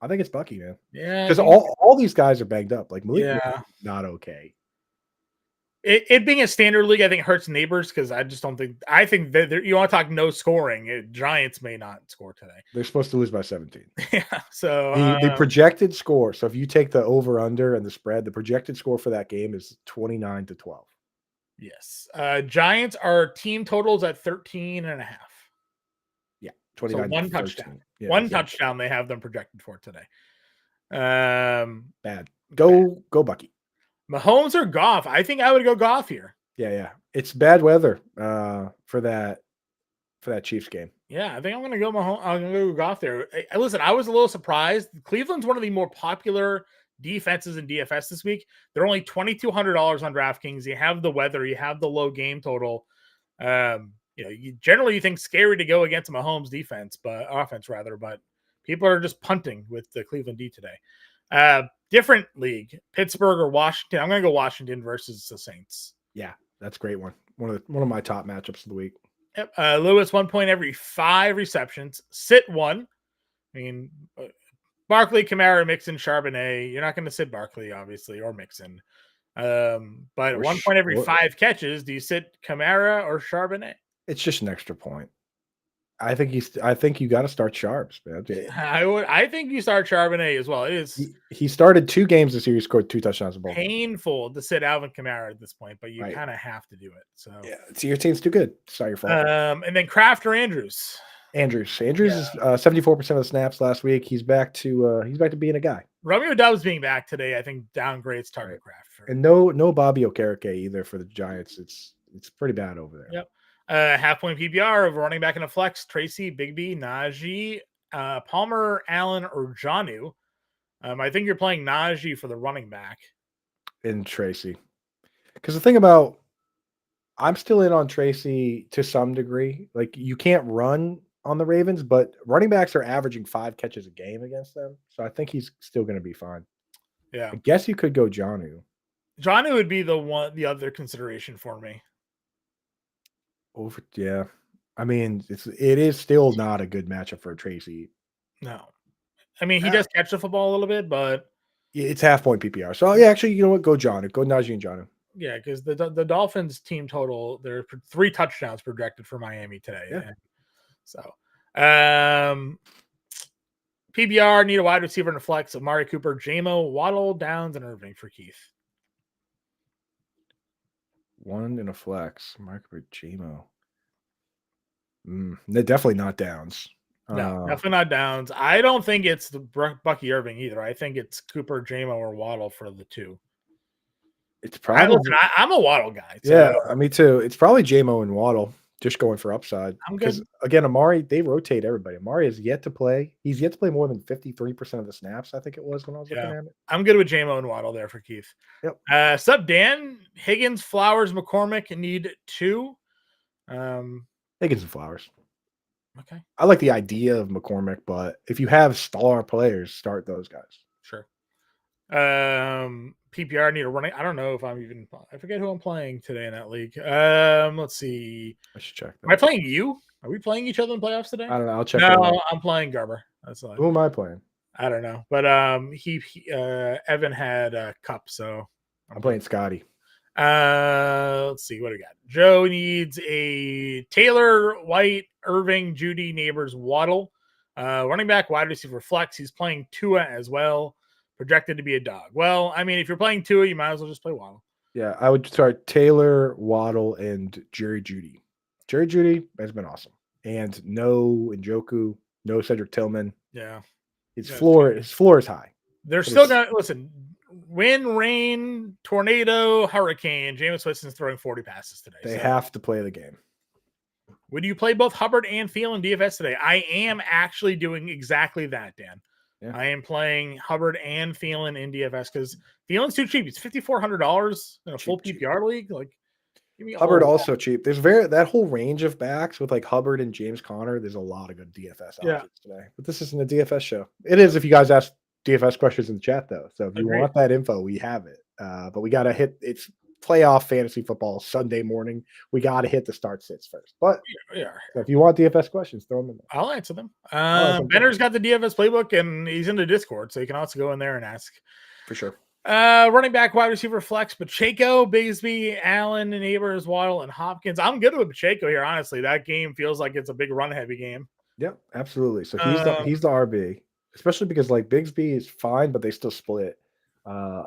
S2: I think it's Bucky, man.
S1: Yeah.
S2: Because all these guys are banged up. Like Malik not okay.
S1: It being a standard league, I think hurts Neighbors because I think that you want to talk no scoring. Giants may not score today.
S2: They're supposed to lose by 17.
S1: Yeah. So
S2: the projected score. So if you take the over under and the spread, the projected score for that game is 29-12.
S1: Yes. Giants are team totals at 13.5.
S2: Yeah. 29.
S1: So one touchdown.
S2: Yeah,
S1: touchdown they have them projected for today.
S2: Bad. Go Bucky.
S1: Mahomes or Goff? I think I would go Goff here.
S2: Yeah. It's bad weather for that Chiefs game.
S1: Yeah, I think I'm gonna go Mahomes. I'm gonna go Goff there. Listen, I was a little surprised. Cleveland's one of the more popular defenses in DFS this week. They're only $2,200 on DraftKings. You have the weather, you have the low game total. You generally think scary to go against a Mahomes defense, but offense rather, but people are just punting with the Cleveland D today. Different league, Pittsburgh or Washington. I'm going to go Washington versus the Saints.
S2: Yeah, that's a great one. One of my top matchups of the week.
S1: Yep. Lewis 1 point every 5 receptions. Sit 1. I mean, Barkley, Kamara, Mixon, Charbonnet. You're not going to sit Barkley, obviously, or Mixon. But 1 point every 5 catches. Do you sit Kamara or Charbonnet?
S2: It's just an extra point. I think you got to start Sharps, man.
S1: I think you start Charbonnet as well. It is.
S2: He started 2 games this year. He scored 2 touchdowns.
S1: Painful to sit Alvin Kamara at this point, but you kind of have to do it. So
S2: your team's too good. It's not your fault.
S1: And then Kraft or Andrews.
S2: Andrews is 74% of the snaps last week. He's back to being a guy.
S1: Romeo Doubs being back today, I think downgrades target Kraft.
S2: And no Bobby Okereke either for the Giants. It's pretty bad over there.
S1: Yep. Half point PPR of running back in a flex, Tracy, Bigby, Najee, Palmer, Allen, or Jonnu. I think you're playing Najee for the running back.
S2: And Tracy. Because the thing about, I'm still in on Tracy to some degree. Like, you can't run on the Ravens, but running backs are averaging 5 catches a game against them. So I think he's still going to be fine.
S1: Yeah.
S2: I guess you could go Jonnu.
S1: Jonnu would be the other consideration for me.
S2: Yeah. I mean, it is still not a good matchup for Tracy.
S1: No. I mean, he does catch the football a little bit, but
S2: it's half point PPR. So yeah, actually, you know what? Go Jonnu. Go Najee and Jonnu.
S1: Yeah, because the Dolphins team total, there are 3 touchdowns projected for Miami today.
S2: Yeah.
S1: So PBR need a wide receiver in a flex. Amari Cooper, JMO, Waddle, Downs, and Irving for Keith.
S2: 1 in a flex. Amari Cooper, JMO. They're definitely not Downs.
S1: No, definitely not Downs. I don't think it's the Bucky Irving either. I think it's Cooper, JMO, or Waddle for the 2.
S2: It's probably.
S1: I'm a Waddle guy.
S2: So. Yeah, me too. It's probably JMO and Waddle just going for upside.
S1: I'm
S2: Because
S1: good.
S2: again, Amari, they rotate everybody. Amari has yet to play. He's yet to play more than 53% of the snaps, I think it was when I was looking
S1: Yeah.
S2: at it.
S1: I'm good with JMO and Waddle there for Keith.
S2: Yep.
S1: Sup, Dan? Higgins, Flowers, McCormick need 2.
S2: Higgins and Flowers.
S1: Okay.
S2: I like the idea of McCormick, but if you have star players, start those guys.
S1: Sure. PPR need a running. I don't know if I forget who I'm playing today in that league. Let's see.
S2: I should check that.
S1: Am I playing you? Are we playing each other in playoffs today?
S2: I don't know. I'll check that out.
S1: No, I'm playing Garber. That's all.
S2: Who am I playing?
S1: I don't know. But Evan had a cup, so
S2: I'm playing Scotty.
S1: Let's see what do we got. Joe needs a Taylor, White, Irving, Judy, Neighbors, Waddle. Running back, wide receiver, flex. He's playing Tua as well. Projected to be a dog. Well, I mean, if you're playing Tua, you might as well just play Waddle.
S2: Yeah, I would start Taylor, Waddle, and Jerry Judy. Jerry Judy has been awesome. And no Njoku, no Cedric Tillman.
S1: Yeah.
S2: His floor is high.
S1: They're still going to listen. Wind, rain, tornado, hurricane. Jameis Winston's throwing 40 passes today.
S2: They have to play the game.
S1: Would you play both Hubbard and Thielen DFS today? I am actually doing exactly that, Dan. Yeah. I am playing Hubbard and Thielen in DFS because Thielen's too cheap. It's $5,400 in a full PPR league. Like, give me
S2: Hubbard also cheap. There's that whole range of backs with like Hubbard and James Conner. There's a lot of good DFS options today. But this isn't a DFS show. It is if you guys ask DFS questions in the chat though. So if you want that info, we have it. But we gotta hit it's playoff fantasy football Sunday morning. We gotta hit the start sits first. But so if you want DFS questions, throw them in there.
S1: I'll answer them. Benner's got the DFS playbook and he's in the Discord, so you can also go in there and ask.
S2: For sure.
S1: Running back, wide receiver, flex, Pacheco, Bigsby, Allen, Neighbors, Waddle, and Hopkins. I'm good with Pacheco here, honestly. That game feels like it's a big run-heavy game.
S2: Yep, absolutely. So he's the RB, especially because like Bigsby is fine, but they still split.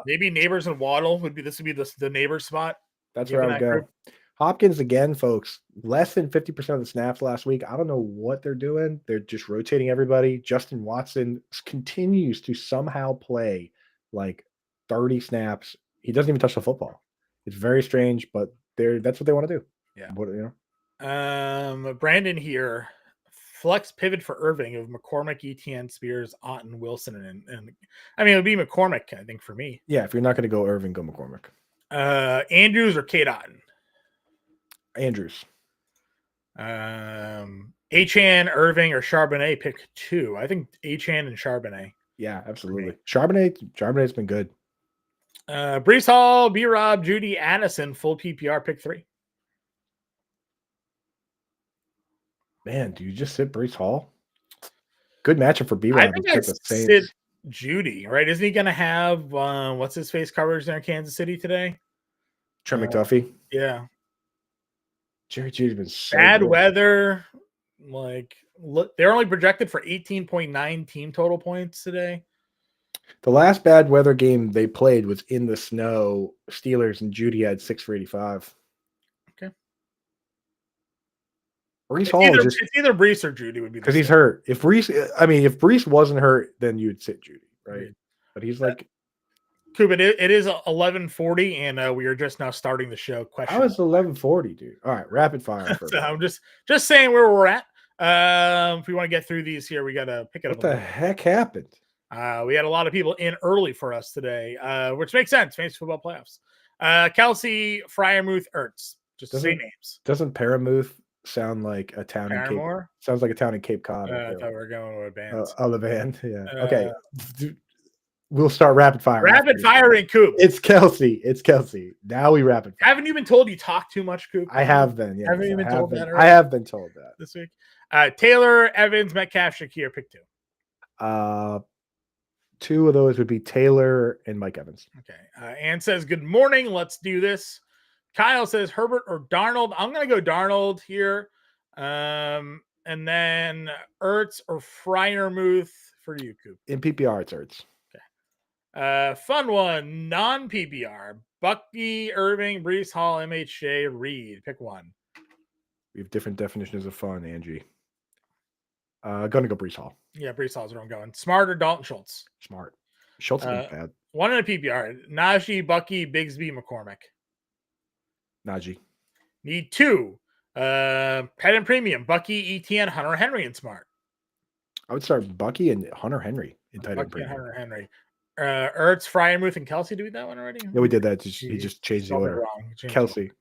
S1: Maybe Neighbors and Waddle would be the Neighbors spot.
S2: That's where I would go. Group. Hopkins again, folks. Less than 50% of the snaps last week. I don't know what they're doing. They're just rotating everybody. Justin Watson continues to somehow play like 30 snaps. He doesn't even touch the football. It's very strange, but that's what they want to do.
S1: Yeah.
S2: What, you
S1: know? Brandon here. Flex pivot for Irving of McCormick, ETN, Spears, Otten, Wilson, and I mean it would be McCormick, I think, for me.
S2: Yeah, if you're not going to go Irving, go McCormick.
S1: Andrews or Kate Otten?
S2: Andrews.
S1: Achan, Irving, or Charbonnet, pick 2. I think Achan and Charbonnet.
S2: Yeah, absolutely. Charbonnet's been good.
S1: Brees Hall, B-Rob, Judy, Addison, full PPR, pick 3.
S2: Man, do you just sit Brees Hall? Good matchup for B-Rob.
S1: I think I sit Judy, right? Isn't he going to have what's his face coverage there in Kansas City today?
S2: Trent McDuffie.
S1: Yeah.
S2: Jerry Judy's been so
S1: bad
S2: good.
S1: Weather. Like, look, they're only projected for 18.9 team total points today.
S2: The last bad weather game they played was in the snow. Steelers and Judy had 6 for 85.
S1: Okay.
S2: Brees Hall
S1: it's either Brees or Judy would be
S2: because he's hurt. If Brees wasn't hurt, then you'd sit Judy, right? But he's like,
S1: Coop, it is 11:40, and we are just now starting the show. Question.
S2: How is 11:40, dude? All right, rapid fire.
S1: So I'm just saying where we're at. If we want to get through these here, we got to pick it up.
S2: What the heck happened?
S1: We had a lot of people in early for us today, which makes sense. Fantasy football playoffs. Kelsey, Fryermuth, Ertz. Just to say names.
S2: Doesn't Paramuth sound like a town
S1: Paramore?
S2: in Cape? Sounds like a town in Cape Cod.
S1: I thought we were going with a band.
S2: The band. Yeah. Okay. We'll start rapid fire.
S1: Rapid firing, Coop.
S2: It's Kelsey. Now we rapid fire.
S1: Haven't you been told you talk too much, Coop?
S2: I have been. Yes.
S1: Haven't you been told that?
S2: I have been told that
S1: this week. Taylor, Evans, Metcalf, Shakir, pick 2.
S2: 2 of those would be Taylor and Mike Evans.
S1: Okay. Ann says, good morning. Let's do this. Kyle says Herbert or Darnold. I'm going to go Darnold here. And then Ertz or Fryermuth for you, Coop.
S2: In PPR, it's Ertz.
S1: Okay. Fun one. Non-PPR. Bucky, Irving, Brees Hall, MHJ, Reed. Pick 1.
S2: We have different definitions of fun, Angie. Gonna go Brees Hall.
S1: Yeah, Brees Hall's where I'm going. Smart or Dalton Schultz?
S2: Smart. Schultz is bad.
S1: 1 in a PPR. Najee, Bucky, Bigsby, McCormick.
S2: Najee.
S1: Need 2. Pet and Premium, Bucky, ETN, Hunter Henry, and Smart.
S2: I would start Bucky and Hunter Henry in tight end
S1: Bucky and
S2: premium.
S1: Hunter Henry. Ertz, Fryermuth, and Kelsey. Did we do that one already?
S2: Yeah, we did that. He just changed the
S1: spelled it
S2: order.
S1: wrong. He changed
S2: Kelsey.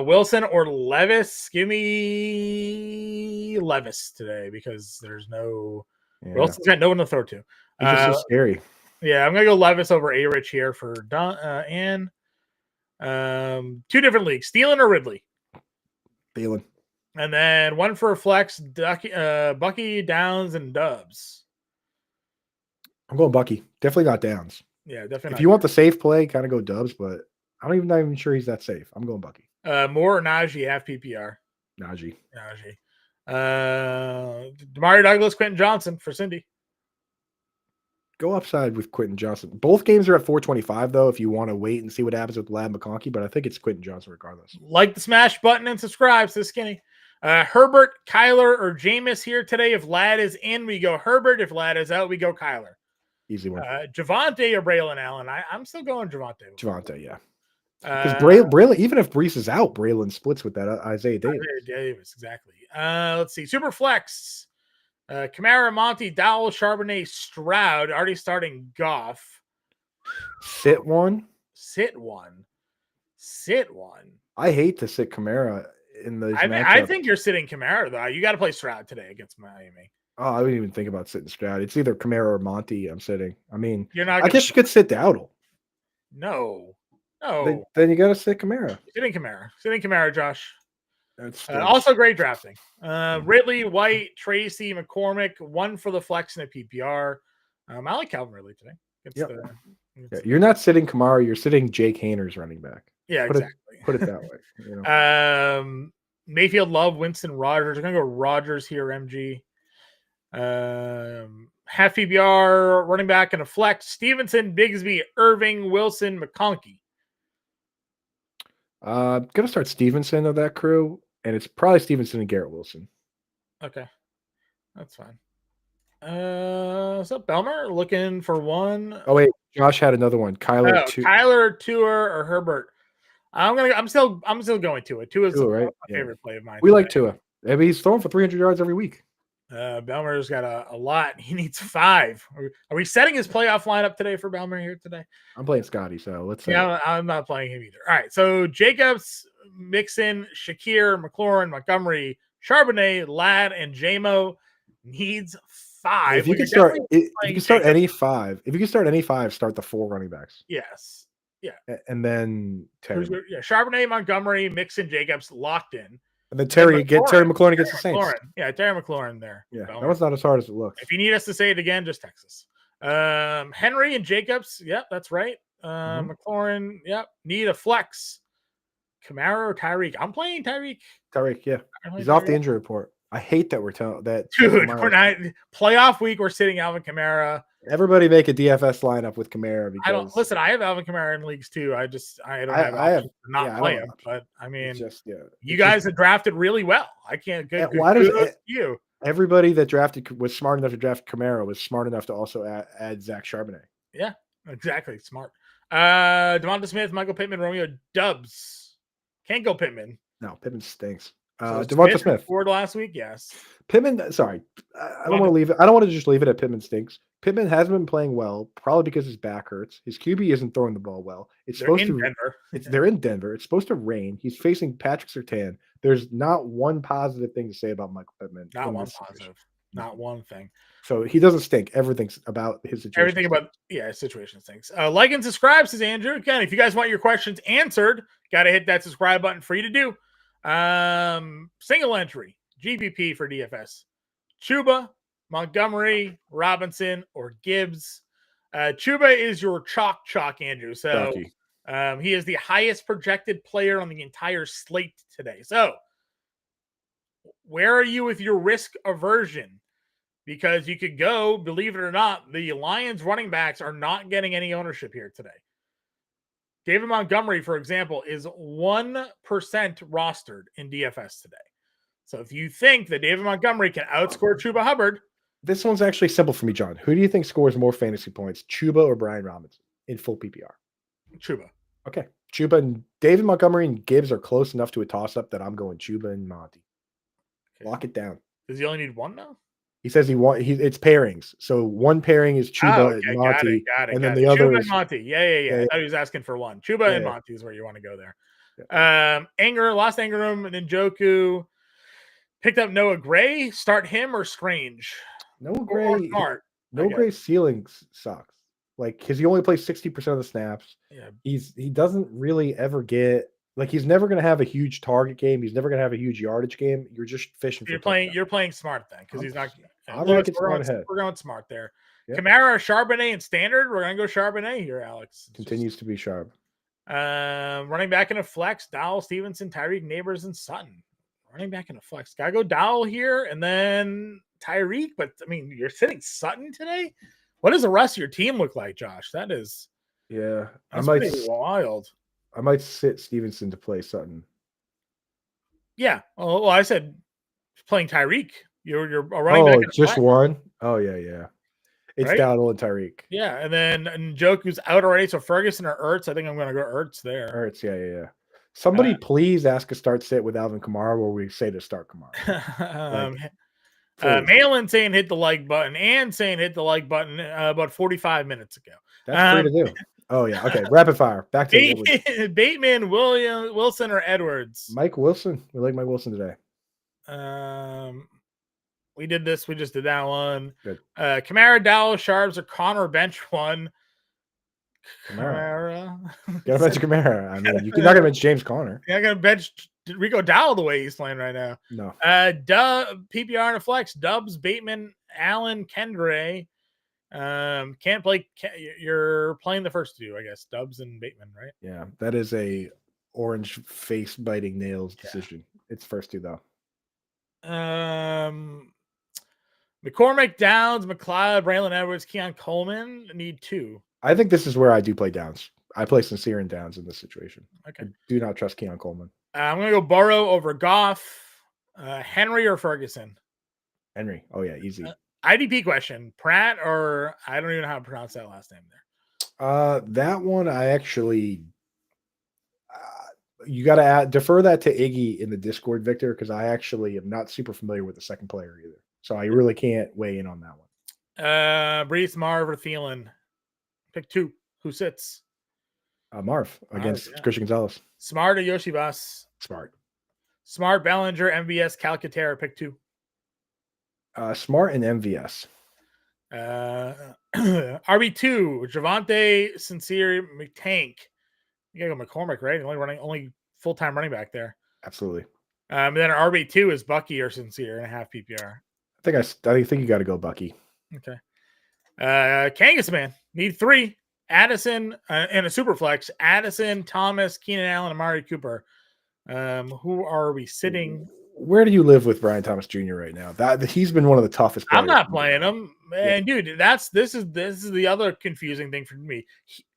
S1: Wilson or Levis? Give me Levis today because there's no Wilson's got no one to throw to.
S2: He's just so scary.
S1: Yeah, I'm gonna go Levis over A-Rich here for Don and two different leagues, Thielen or Ridley.
S2: Thielen.
S1: And then one for flex, Bucky, Downs, and Dubs.
S2: I'm going Bucky. Definitely not Downs.
S1: Yeah, definitely.
S2: If you want the safe play, kind of go Dubs, but I'm not even sure he's that safe. I'm going Bucky.
S1: Moore or Najee, half PPR.
S2: Najee.
S1: Demario Douglas, Quentin Johnson for Cindy.
S2: Go upside with Quentin Johnson. Both games are at 425, though, if you want to wait and see what happens with Lab McConkey, but I think it's Quentin Johnson regardless.
S1: Like the smash button and subscribe to Skinny. Herbert, Kyler, or Jameis here today. If Lad is in, we go Herbert. If Lad is out, we go Kyler.
S2: Easy one.
S1: Javonte or Braylon Allen? I'm still going Javonte.
S2: Javonte, yeah. Because Braylon, even if Brees is out, Braylon splits with that Isaiah Davis.
S1: Exactly. Let's see. Super flex. Kamara, Monty, Dowell, Charbonnet, Stroud. Already starting Goff.
S2: Sit one. I hate to sit Kamara in those matchups.
S1: I think you're sitting Kamara, though. You got to play Stroud today against Miami.
S2: Oh, I wouldn't even think about sitting Stroud. It's either Kamara or Monty I'm sitting. I mean,
S1: I
S2: guess you could sit Dowdle.
S1: No.
S2: Then you got to sit Kamara.
S1: Sitting Kamara, Josh.
S2: That's
S1: also great drafting. Ridley, White, Tracy, McCormick, one for the flex in a PPR. I like Calvin Ridley today.
S2: You're not sitting Kamara. You're sitting Jake Hayner's running back.
S1: Yeah, exactly.
S2: Put it that way. You know?
S1: Mayfield, Love, Winston, Rogers. I'm going to go Rogers here, MG. Half PPR, running back, and a flex. Stevenson, Bigsby, Irving, Wilson, McConkey.
S2: Gonna start Stevenson of that crew, and it's probably Stevenson and Garrett Wilson.
S1: Okay, that's fine. So Belmer looking for one.
S2: Oh wait, Josh had another one. Kyler,
S1: Tua, or Herbert. I'm still going Tua. Tua's
S2: right?
S1: My favorite play of mine.
S2: We like Tua. I mean, he's throwing for 300 yards every week.
S1: Belmer's got a lot. He needs 5. Are we setting his playoff lineup today for Belmer here today?
S2: I'm playing Scotty, so let's say.
S1: Yeah, I'm not playing him either. All right, so Jacobs, Mixon, Shakir, McLaurin, Montgomery, Charbonnet, Ladd, and JMO needs 5.
S2: If you can start any 5, start the 4 running backs.
S1: Yes. Yeah.
S2: And then Terry.
S1: Charbonnet, Montgomery, Mixon, Jacobs locked in.
S2: And then Terry McLaurin against the Saints.
S1: Yeah, Terry McLaurin there.
S2: Yeah, that was not as hard as it looks.
S1: If you need us to say it again, just text us. Henry and Jacobs. Yep, that's right. McLaurin. Yep. Need a flex. Kamara or Tyreek? I'm playing Tyreek.
S2: Yeah. He's off the injury report. I hate that we're telling that.
S1: Dude, we're not playoff week. We're sitting Alvin Kamara.
S2: Everybody make a DFS lineup with Kamara. Because
S1: I have Alvin Kamara in leagues too. I don't play him. But I mean, you guys have drafted really well. I can't. You?
S2: Everybody that was smart enough to draft Kamara was smart enough to also add Zach Charbonnet.
S1: Yeah, exactly. Smart. Devonta Smith, Michael Pittman, Romeo Dubs. Can't go Pittman.
S2: No, Pittman stinks.
S1: So
S2: Devonta Smith
S1: scored last week. Yes.
S2: Pittman. Sorry, I don't want to leave it. I don't want to just leave it at Pittman stinks. Pittman hasn't been playing well, probably because his back hurts. His QB isn't throwing the ball well. They're in Denver. It's supposed to rain. He's facing Patrick Surtain. There's not one positive thing to say about Michael Pittman.
S1: Not one positive. Not one thing.
S2: So he doesn't stink. Everything's about his situation.
S1: Everything about his situation stinks. Like and subscribe, says Andrew. Again, if you guys want your questions answered, got to hit that subscribe button for you to do. Single entry GPP for DFS. Chuba, Montgomery, Robinson, or Gibbs. Chuba is your chalk, Andrew. So he is the highest projected player on the entire slate today. So where are you with your risk aversion? Because you could go, believe it or not, the Lions running backs are not getting any ownership here today. David Montgomery, for example, is 1% rostered in DFS today. So if you think that David Montgomery can outscore Chuba Hubbard.
S2: This one's actually simple for me, John. Who do you think scores more fantasy points, Chuba or Brian Robinson in full PPR?
S1: Chuba.
S2: Okay. Chuba and David Montgomery and Gibbs are close enough to a toss-up that I'm going Chuba and Monty.
S1: Okay.
S2: Lock it down.
S1: Does he only need one now?
S2: He says it's pairings. So one pairing is Chuba and Monty,
S1: got it.
S2: and then the other
S1: Chuba
S2: is
S1: and Monty. Yeah. I thought he was asking for one. Chuba and Monty is where you want to go there. Lost Ingram and Njoku. Picked up Noah Gray. Start him or Strange?
S2: Noah Gray.
S1: Noah
S2: Gray's ceiling sucks. Like, because he only plays 60% of the snaps.
S1: Yeah.
S2: He doesn't really ever get, like, he's never going to have a huge target game. He's never going to have a huge yardage game. You're just fishing for
S1: You're playing smart then, because he's not.
S2: We're
S1: going smart there.
S2: Yep.
S1: Kamara, Charbonnet, and standard. We're gonna go Charbonnet here, Alex.
S2: Continues to be sharp.
S1: Running back in a flex, Dowell, Stevenson, Tyreek, Neighbors, and Sutton. Running back in a flex. Gotta go Dowell here, and then Tyreek. But I mean, you're sitting Sutton today. What does the rest of your team look like, Josh? That's pretty wild.
S2: I might sit Stevenson to play Sutton.
S1: Yeah. Oh, well, I said playing Tyreek. You're running back.
S2: Just one? Oh, yeah. It's right? Dowdle and Tyreek.
S1: Yeah, and then Njoku's out already, so Ferguson or Ertz. I think I'm going to go Ertz there.
S2: Ertz, yeah. Somebody please ask a start sit with Alvin Kamara where we say to start Kamara.
S1: Malin saying hit the like button and saying hit the like button about 45 minutes ago.
S2: That's free to do. Oh, yeah. Okay, rapid fire. Back to
S1: Bateman, Wilson, or Edwards?
S2: Mike Wilson. We like Mike Wilson today.
S1: We did this. We just did that one.
S2: Good.
S1: Kamara, Dowell, Sharps, or Connor bench one.
S2: Kamara. Gotta bench Kamara. I mean, you're not gonna bench James Conner.
S1: You're not gonna bench Rico Dowell the way he's playing right now.
S2: No.
S1: PPR and a flex. Dubs, Bateman, Allen, Kendre. Can't play. You're playing the first two, I guess. Dubs and Bateman, right?
S2: Yeah, that is a orange face biting nails decision. It's first two though.
S1: McCormick, Downs, McLeod, Braylon Edwards, Keon Coleman need two.
S2: I think this is where I do play Downs. I play Sincere and Downs in this situation.
S1: Okay.
S2: I do not trust Keon Coleman.
S1: I'm going to go Burrow over Goff, Henry or Ferguson.
S2: Henry. Oh, yeah, easy.
S1: IDP question. Pratt or I don't even know how to pronounce that last name there.
S2: That one I actually you got to defer that to Iggy in the Discord, Victor, because I actually am not super familiar with the second player either. So I really can't weigh in on that one.
S1: Brees, Marv, or Thielen. Pick two. Who sits?
S2: Marv against Christian Gonzalez.
S1: Smart or Yoshibas? Smart, Bellinger, MVS, Calcaterra. Pick two.
S2: Smart and MVS.
S1: RB2, Javonte, Sincere, McTank. You gotta go McCormick, right? Only full-time running back there.
S2: Absolutely.
S1: And then RB2 is Bucky or Sincere in a half PPR.
S2: I think you got to go Bucky.
S1: Okay. Kangas man need three. Addison and a super flex. Addison, Thomas, Keenan Allen, Amari Cooper. Who are we sitting?
S2: Where do you live with Brian Thomas Jr. right now? That he's been one of the toughest players.
S1: I'm not playing him, man, dude. This is the other confusing thing for me.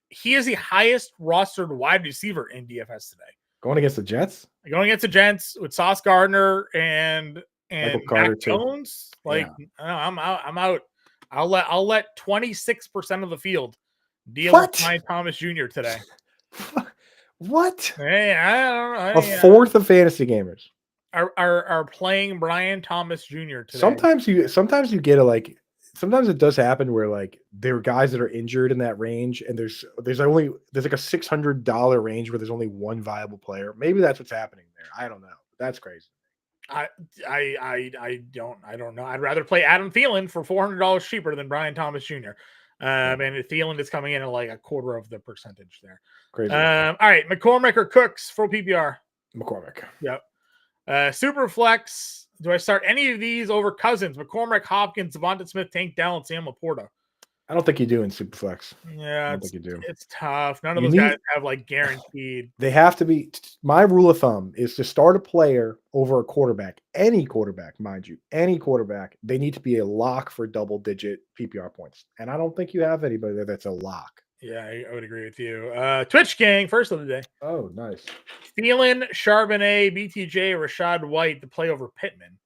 S1: He is the highest rostered wide receiver in DFS today.
S2: Going against the Jets?
S1: Going against the Jets with Sauce Gardner and Mac Jones. I'm out. I'll let 26% of the field deal with Brian Thomas Jr. today.
S2: What?
S1: Hey, I don't know.
S2: A fourth of fantasy gamers
S1: are playing Brian Thomas Jr. today.
S2: Sometimes you get sometimes it does happen where there are guys that are injured in that range, and there's like a $600 range where there's only one viable player. Maybe that's what's happening there. I don't know. That's crazy.
S1: I don't know. I'd rather play Adam Thielen for $400 cheaper than Brian Thomas Jr. And Thielen is coming in at like a quarter of the percentage there.
S2: Crazy.
S1: All right, McCormick or Cooks for PPR?
S2: McCormick.
S1: Yep. Super flex. Do I start any of these over Cousins? McCormick, Hopkins, Devonta Smith, Tank Dell, and Sam Laporta.
S2: I don't think you do in Superflex.
S1: Yeah,
S2: I don't think you do.
S1: It's tough. None of those guys have guaranteed.
S2: They have to be. My rule of thumb is to start a player over a quarterback, any quarterback, mind you, any quarterback. They need to be a lock for double-digit PPR points, and I don't think you have anybody there that's a lock.
S1: Yeah, I would agree with you. Twitch gang, first of the day.
S2: Oh, nice.
S1: Thielen, Charbonnet, BTJ, Rashad White to play over Pittman.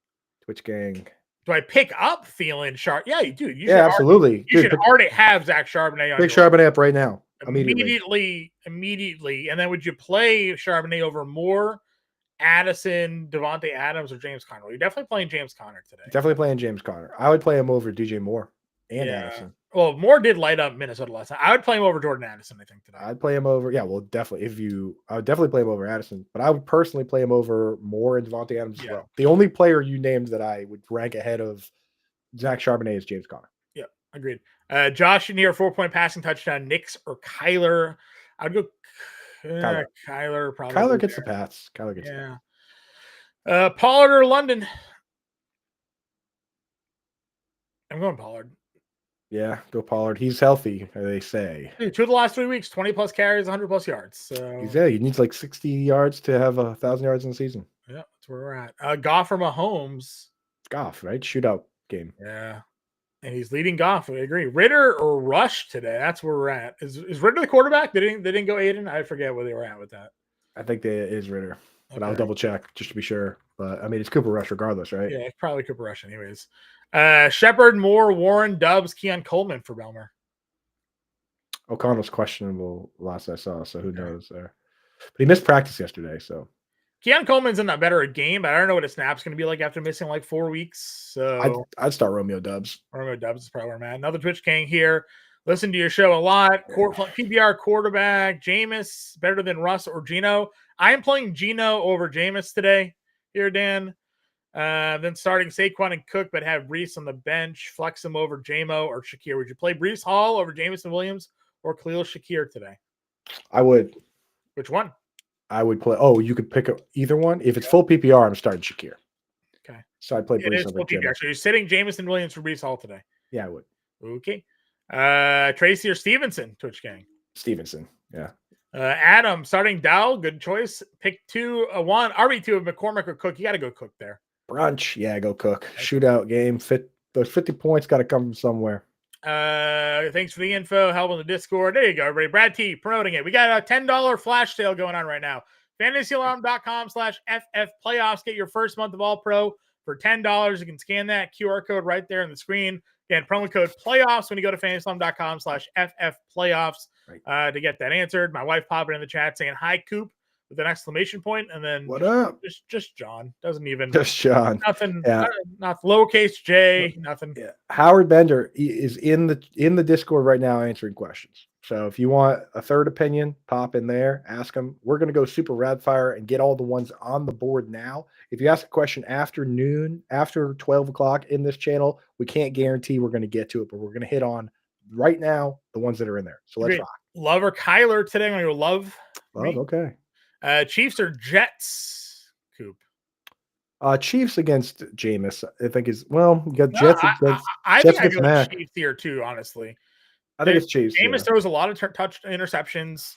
S2: Twitch gang.
S1: Do I pick up Thielen, Sharp? Yeah, dude.
S2: Absolutely.
S1: You should already have Zach Charbonnet on.
S2: Pick Charbonnet up right now. Immediately.
S1: Immediately. And then would you play Charbonnet over Moore, Addison, Devontae Adams, or James Conner? You're definitely playing James Conner today.
S2: Definitely playing James Conner. I would play him over DJ Moore and
S1: Yeah.
S2: Addison.
S1: Well, Moore did light up Minnesota last night. I would play him over Jordan Addison, I think, today.
S2: I'd play him over. Yeah, well, definitely. I would definitely play him over Addison, but I would personally play him over Moore and Devontae Adams as well. The only player you named that I would rank ahead of Zach Charbonnet is James Conner.
S1: Yeah, agreed. Josh near 4-point passing touchdown. Nix or Kyler? I'd go Kyler. Probably.
S2: Kyler gets the pass. Kyler gets
S1: the pass. Pollard or London? I'm going Pollard.
S2: Yeah, go Pollard. He's healthy, they say.
S1: Dude, 2 of the last 3 weeks, 20 plus carries, 100 plus yards. So
S2: he needs like 60 yards to have 1,000 yards in the season.
S1: Yeah, that's where we're at. Goff or Mahomes?
S2: Goff, right? Shootout game.
S1: Yeah. And he's leading Goff. I agree. Ritter or Rush today? That's where we're at. Is Ritter the quarterback? They didn't go Aiden? I forget where they were at with that.
S2: I think it is Ritter, but I'll double check just to be sure. But I mean, it's Cooper Rush regardless, right?
S1: Yeah, it's probably Cooper Rush anyways. Shepard, Moore, Warren, Dubs, Keon Coleman for Belmer.
S2: O'Connell's questionable last I saw, so who knows there. But he missed practice yesterday, so.
S1: Keon Coleman's in a better game, but I don't know what his snap's going to be like after missing like 4 weeks. So
S2: I'd start Romeo Dubs.
S1: Romeo Dubs is probably where I'm at. Another Twitch King here. Listen to your show a lot. PBR quarterback, Jameis, better than Russ or Geno. I am playing Geno over Jameis today here, Dan. Then starting Saquon and Cook, but have Brees on the bench. Flex him over Jamo or Shakir. Would you play Brees Hall over Jameson Williams or Khalil Shakir today?
S2: I would.
S1: Which one?
S2: I would play. Oh, you could pick either one. If it's full PPR, I'm starting Shakir.
S1: Okay.
S2: So I'd play Brees
S1: over PPR. So you're sitting Jameson Williams for Brees Hall today?
S2: Yeah, I would.
S1: Okay. Tracy or Stevenson, Twitch Gang?
S2: Stevenson, yeah.
S1: Adam, starting Dow, good choice. Pick 1, RB2 of McCormick or Cook. You got to go Cook there.
S2: Brunch, yeah, go Cook. Shootout game. Those 50 points got to come from somewhere.
S1: Thanks for the info. Help on the Discord. There you go, everybody. Brad T promoting it. We got a $10 flash sale going on right now. FantasyAlarm.com/FF playoffs. Get your first month of All Pro for $10. You can scan that QR code right there on the screen. Again, promo code playoffs when you go to FantasyAlarm.com/FF playoffs to get that answered. My wife popping in the chat saying hi, Coop, with an exclamation point, and then
S2: what up?
S1: Just John. Doesn't even
S2: just John.
S1: Nothing. Yeah. Not lowercase J. Nothing.
S2: Yeah. Howard Bender is in the Discord right now answering questions. So if you want a third opinion, pop in there, ask him. We're going to go super rapid fire and get all the ones on the board now. If you ask a question after noon, after 12 o'clock in this channel, we can't guarantee we're going to get to it, but we're going to hit on right now the ones that are in there. So let's rock.
S1: Love or Kyler today? I'm going to go Love.
S2: Okay.
S1: Chiefs or Jets, Coop?
S2: Chiefs against Jameis, I think you got Jets against
S1: I think I go Chiefs here too, honestly.
S2: I think it's Chiefs.
S1: Jameis throws a lot of touch interceptions.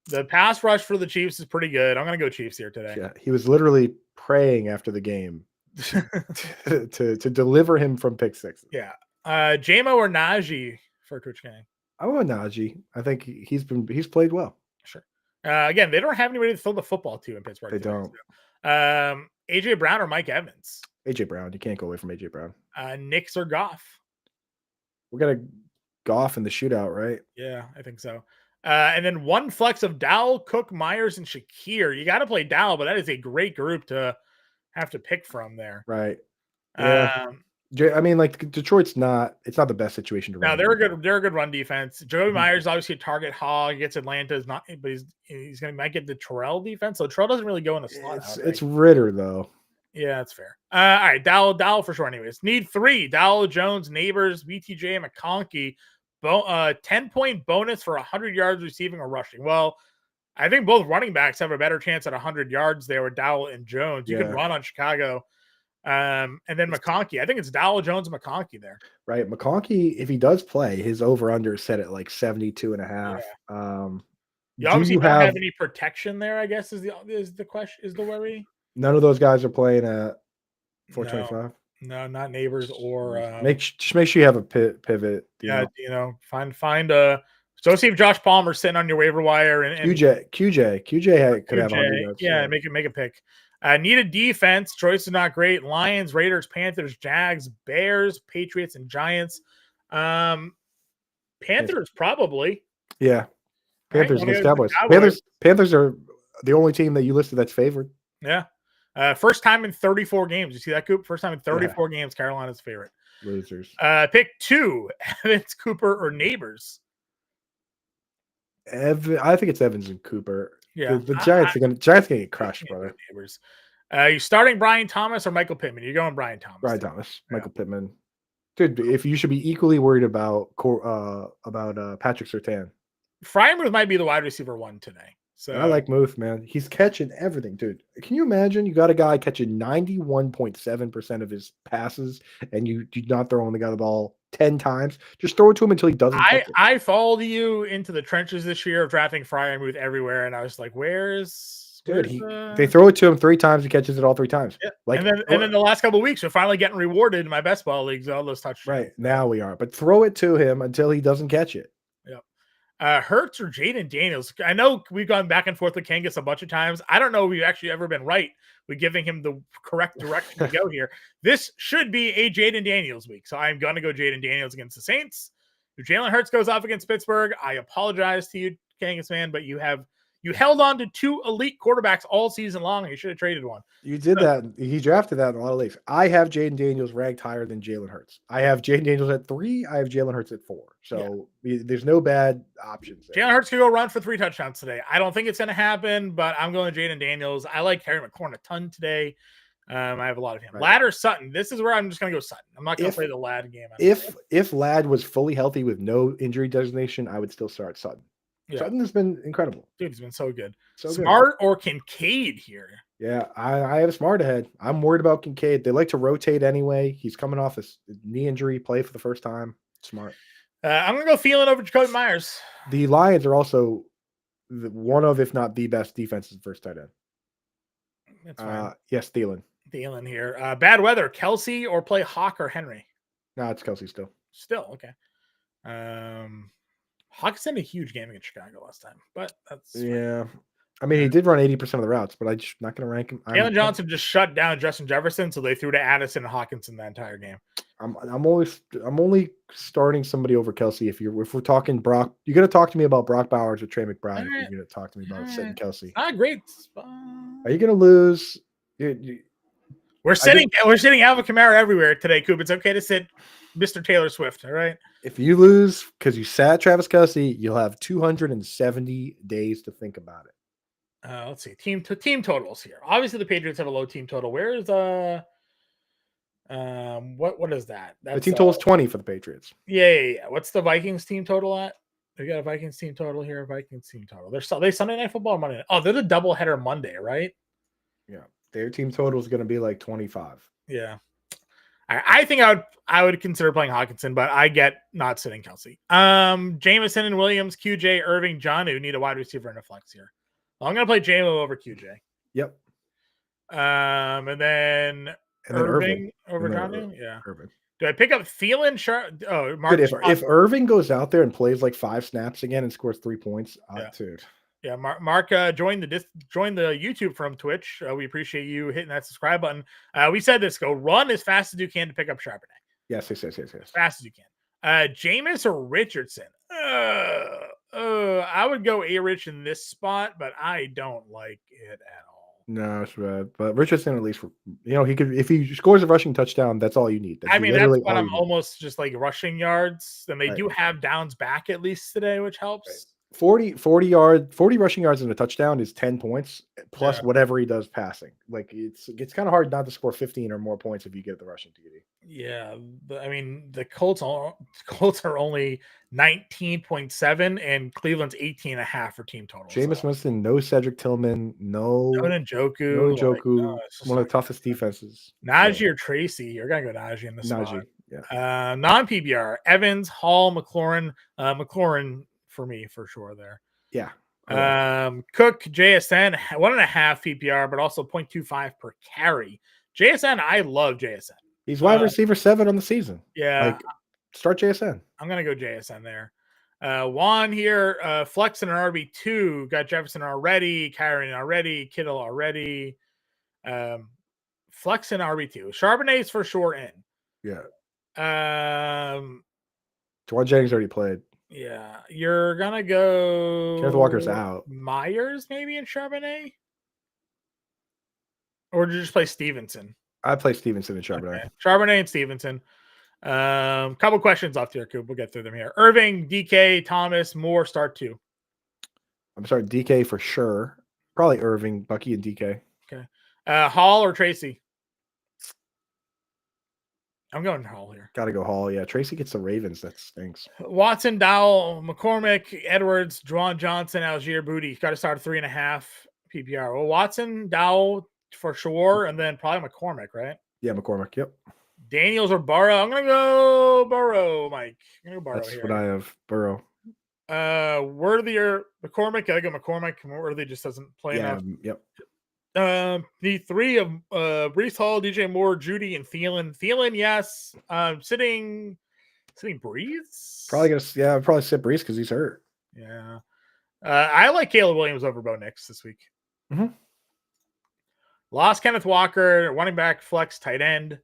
S1: The pass rush for the Chiefs is pretty good. I'm going to go Chiefs here today.
S2: Yeah, he was literally praying after the game to deliver him from pick six.
S1: Yeah. Jamo or Najee for Twitch Gang?
S2: I want Najee. I think he's played well.
S1: Sure. Again, they don't have anybody to throw the football to in Pittsburgh.
S2: They don't.
S1: So. AJ Brown or Mike Evans?
S2: AJ Brown. You can't go away from AJ Brown.
S1: Knicks or Goff?
S2: We're gonna Goff in the shootout, right?
S1: Yeah, I think so. And then one flex of Dowell, Cook, Myers, and Shakir. You got to play Dowell, but that is a great group to have to pick from there.
S2: Right. Yeah. I mean, like Detroit's not. It's not the best situation to run.
S1: No, they're a good run defense. Joey Myers obviously a target hog. He gets Atlanta is not, but he's might get the Terrell defense. So Terrell doesn't really go in the slot.
S2: It's Ritter though.
S1: Yeah, that's fair. All right, Dowell for sure. Anyways, need 3: Dowell, Jones, Neighbors, BTJ, McConkey. 10-point bonus for 100 yards receiving or rushing. Well, I think both running backs have a better chance at 100 yards there with Dowell and Jones. You can run on Chicago. And then McConkey. I think it's Dowell, Jones, and McConkey there.
S2: Right. McConkey, if he does play, his over-under is set at like 72.5.
S1: Yeah. You obviously don't have any protection there, I guess, is the question, is the worry.
S2: None of those guys are playing at 425.
S1: No, not Neighbors or
S2: just make sure you have a pivot.
S1: Yeah, find so see if Josh Palmer's sitting on your waiver wire and
S2: QJ could have 100 yards.
S1: Yeah, make a pick. Need a defense. Choice is not great. Lions, Raiders, Panthers, Jags, Bears, Patriots, and Giants. Panthers probably.
S2: Yeah. Panthers
S1: Right?
S2: against Cowboys. Panthers are the only team that you listed that's favored.
S1: Yeah. First time in 34 games. You see that, Coop? First time in 34 games, Carolina's favorite.
S2: Losers.
S1: Pick 2, Evans, Cooper, or Neighbors.
S2: I think it's Evans and Cooper.
S1: Yeah.
S2: The Giants are gonna get crushed, brother.
S1: Neighbors. You starting Brian Thomas or Michael Pittman? You're going Brian Thomas.
S2: Brian Thomas, Michael Pittman. Dude, if you should be equally worried about Patrick Surtain.
S1: Freiermuth might be the wide receiver 1 today. So
S2: I like Muth, man. He's catching everything, dude. Can you imagine? You got a guy catching 91.7% of his passes, and you do not throw the guy the ball 10 times. Just throw it to him until he doesn't catch it.
S1: I followed you into the trenches this year of drafting Freiermuth everywhere, and I was like,
S2: they throw it to him 3 times, he catches it all 3 times.
S1: Yeah.
S2: Like,
S1: and then the last couple of weeks, we're finally getting rewarded in my best ball leagues, all those touchdowns.
S2: Right, now we are. But throw it to him until he doesn't catch it.
S1: Yep. Hurts or Jaden Daniels? I know we've gone back and forth with Kangas a bunch of times. I don't know if we've actually ever been right with giving him the correct direction to go here. This should be a Jaden Daniels week, so I'm going to go Jaden Daniels against the Saints. If Jalen Hurts goes off against Pittsburgh, I apologize to you, Kangas man, but you held on to 2 elite quarterbacks all season long. You should have traded one.
S2: You did that. He drafted that in a lot of leagues. I have Jaden Daniels ranked higher than Jalen Hurts. I have Jaden Daniels at 3. I have Jalen Hurts at 4. So there's no bad options there.
S1: Jalen Hurts could go run for 3 touchdowns today. I don't think it's going to happen, but I'm going to Jaden Daniels. I like Terry McLaurin a ton today. I have a lot of him. Right. Ladd or Sutton? This is where I'm just going to go Sutton. I'm not going to play the Ladd game.
S2: If Ladd was fully healthy with no injury designation, I would still start Sutton. Yeah. Sutton has been incredible.
S1: Dude, he's been so good. Smart or Kincaid here?
S2: Yeah, I have Smart ahead. I'm worried about Kincaid. They like to rotate anyway. He's coming off a knee injury, play for the first time. Smart.
S1: I'm going to go Thielen over Jacoby Myers.
S2: The Lions are also one of, if not the best defenses first tight end.
S1: That's fine.
S2: Yes, Thielen.
S1: Thielen here. Bad weather, Kelsey or play Hawk or Henry?
S2: No, it's Kelsey still.
S1: Still, okay. Hawks had a huge game against Chicago last time, but that's
S2: yeah. I mean, he did run 80% of the routes, but I'm just not going to rank him.
S1: Jalen Johnson just shut down Justin Jefferson, so they threw to Addison and Hawkinson the entire game.
S2: I'm only starting somebody over Kelsey if we're talking Brock. You're going to talk to me about Brock Bowers or Trey McBride. If you're going to talk to me about sitting Kelsey.
S1: Great.
S2: Are you going to lose?
S1: We're sitting Alvin Kamara everywhere today, Coop. It's okay to sit Mr. Taylor Swift. All right.
S2: If you lose because you sat Travis Kelce, you'll have 270 days to think about it.
S1: Let's see. Team totals here. Obviously, the Patriots have a low team total. Where is what is that?
S2: The team total is 20 for the Patriots.
S1: Yeah. What's the Vikings team total at? We got a Vikings team total here. Vikings team total. They Sunday Night Football or Monday night? Oh, they're the doubleheader Monday, right?
S2: Yeah. Their team total is going to be like 25.
S1: Yeah. I think I would consider playing Hawkinson, but I get not sitting Kelsey. Jameson and Williams, QJ, Irving, Jonnu need a wide receiver and a flex here. Well, I'm going to play JMO over QJ.
S2: Yep.
S1: And then Irving over Jonnu? Yeah.
S2: Irving.
S1: Do I pick up Thielen? Sure. Oh,
S2: Mark. If Irving goes out there and plays like 5 snaps again and scores 3 points, dude.
S1: Yeah, Mark joined the YouTube from Twitch. We appreciate you hitting that subscribe button. We said this: go run as fast as you can to pick up Charbonnet.
S2: Yes. As
S1: fast as you can. Jameis or Richardson? I would go A-Rich in this spot, but I don't like it at all.
S2: No, it's bad. But Richardson, at least, he could, if he scores a rushing touchdown, that's all you need.
S1: That's what I'm almost just like rushing yards. And they do have downs back at least today, which helps.
S2: Right. 40 rushing yards and a touchdown is 10 points plus whatever he does passing. Like it's kind of hard not to score 15 or more points if you get the rushing TD.
S1: Yeah, I mean the Colts are only 19.7 and Cleveland's 18.5 for team total.
S2: Jameis Winston, no Cedric Tillman, no Njoku, one of the toughest defenses.
S1: Najee or Tracy, you're gonna go Najee in this spot.
S2: Najee, yeah.
S1: Non-PBR, Evans, Hall, McLaurin, for me, for sure there.
S2: Yeah.
S1: Cook, JSN, 1.5 PPR, but also 0.25 per carry. JSN, I love JSN.
S2: He's wide receiver 7 on the season.
S1: Yeah.
S2: Start JSN.
S1: I'm going to go JSN there. Juan here, Flex in an RB2, got Jefferson already, Kyron already, Kittle already. Flex in RB2. Charbonnet's for sure in.
S2: Yeah. Juwan Jennings already played.
S1: Yeah, you're gonna go.
S2: Kenneth Walker's out.
S1: Myers, maybe in Charbonnet, or did you just play Stevenson?
S2: I play Stevenson and Charbonnet.
S1: Okay. Charbonnet and Stevenson. Couple questions off here, Coop. We'll get through them here. Irving, DK, Thomas, Moore, start 2.
S2: I'm sorry, DK for sure. Probably Irving, Bucky, and DK.
S1: Okay. Hall or Tracy? I'm going Hall here.
S2: Got to go Hall. Yeah, Tracy gets the Ravens. That stinks.
S1: Watson, Dowell, McCormick, Edwards, Juwan Johnson, Algier, Booty. Got to start 3.5 PPR. Well, Watson, Dowell for sure, and then probably McCormick, right?
S2: Yeah, McCormick. Yep.
S1: Daniels or Burrow? I'm gonna go Burrow, Mike. I'm gonna go Burrow.
S2: That's
S1: here.
S2: what I have. Burrow.
S1: Worthy or McCormick? I go McCormick. Worthy just doesn't play enough.
S2: Yep.
S1: The 3 of Brees Hall, DJ Moore, Judy, and Thielen. Thielen, yes. Sitting Brees.
S2: Probably sit Brees because he's hurt.
S1: Yeah. I like Caleb Williams over Bo Nix this week.
S2: Mm-hmm.
S1: Lost Kenneth Walker, running back, flex, tight end.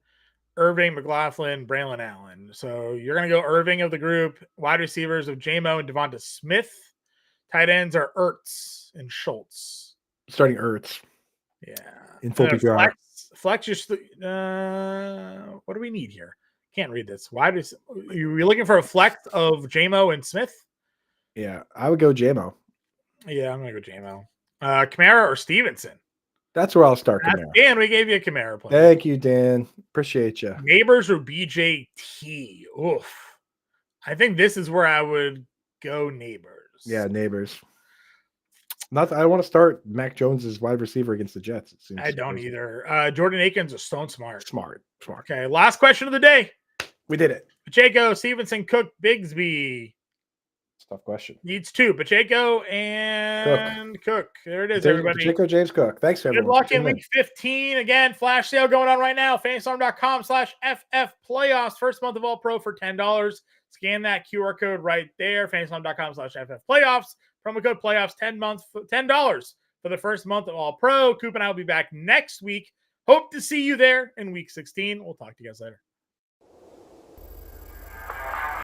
S1: Irving, McLaughlin, Braylon Allen. So you're going to go Irving of the group. Wide receivers of J-Mo and Devonta Smith. Tight ends are Ertz and Schultz.
S2: Starting Ertz.
S1: Yeah.
S2: In full PPR.
S1: Flex, just what do we need here? Can't read this. Why are you looking for a flex of J-Mo and Smith?
S2: Yeah, I would go J-Mo.
S1: Yeah, I'm going to go J-Mo. Kamara or Stevenson?
S2: That's where I'll start.
S1: Dan, we gave you a Kamara play.
S2: Thank you, Dan. Appreciate you.
S1: Neighbors or BJT? Oof. I think this is where I would go Neighbors.
S2: Yeah, Neighbors. I don't want to start Mac Jones as wide receiver against the Jets.
S1: I don't crazy. Either. Jordan Akins or Stone Smart?
S2: Smart.
S1: Okay, last question of the day.
S2: We did it.
S1: Pacheco, Stevenson, Cook, Bigsby.
S2: Tough question.
S1: Needs 2. Pacheco and Cook. There it is, everybody.
S2: Pacheco, James Cook. Thanks, everyone.
S1: Good luck in week 15. Again, flash sale going on right now. Fansfarm.com/FF playoffs. First month of All Pro for $10. Scan that QR code right there. Fansfarm.com/FF playoffs. Promo code playoffs, $10 for the first month of All Pro. Coop and I will be back next week. Hope to see you there in week 16. We'll talk to you guys later.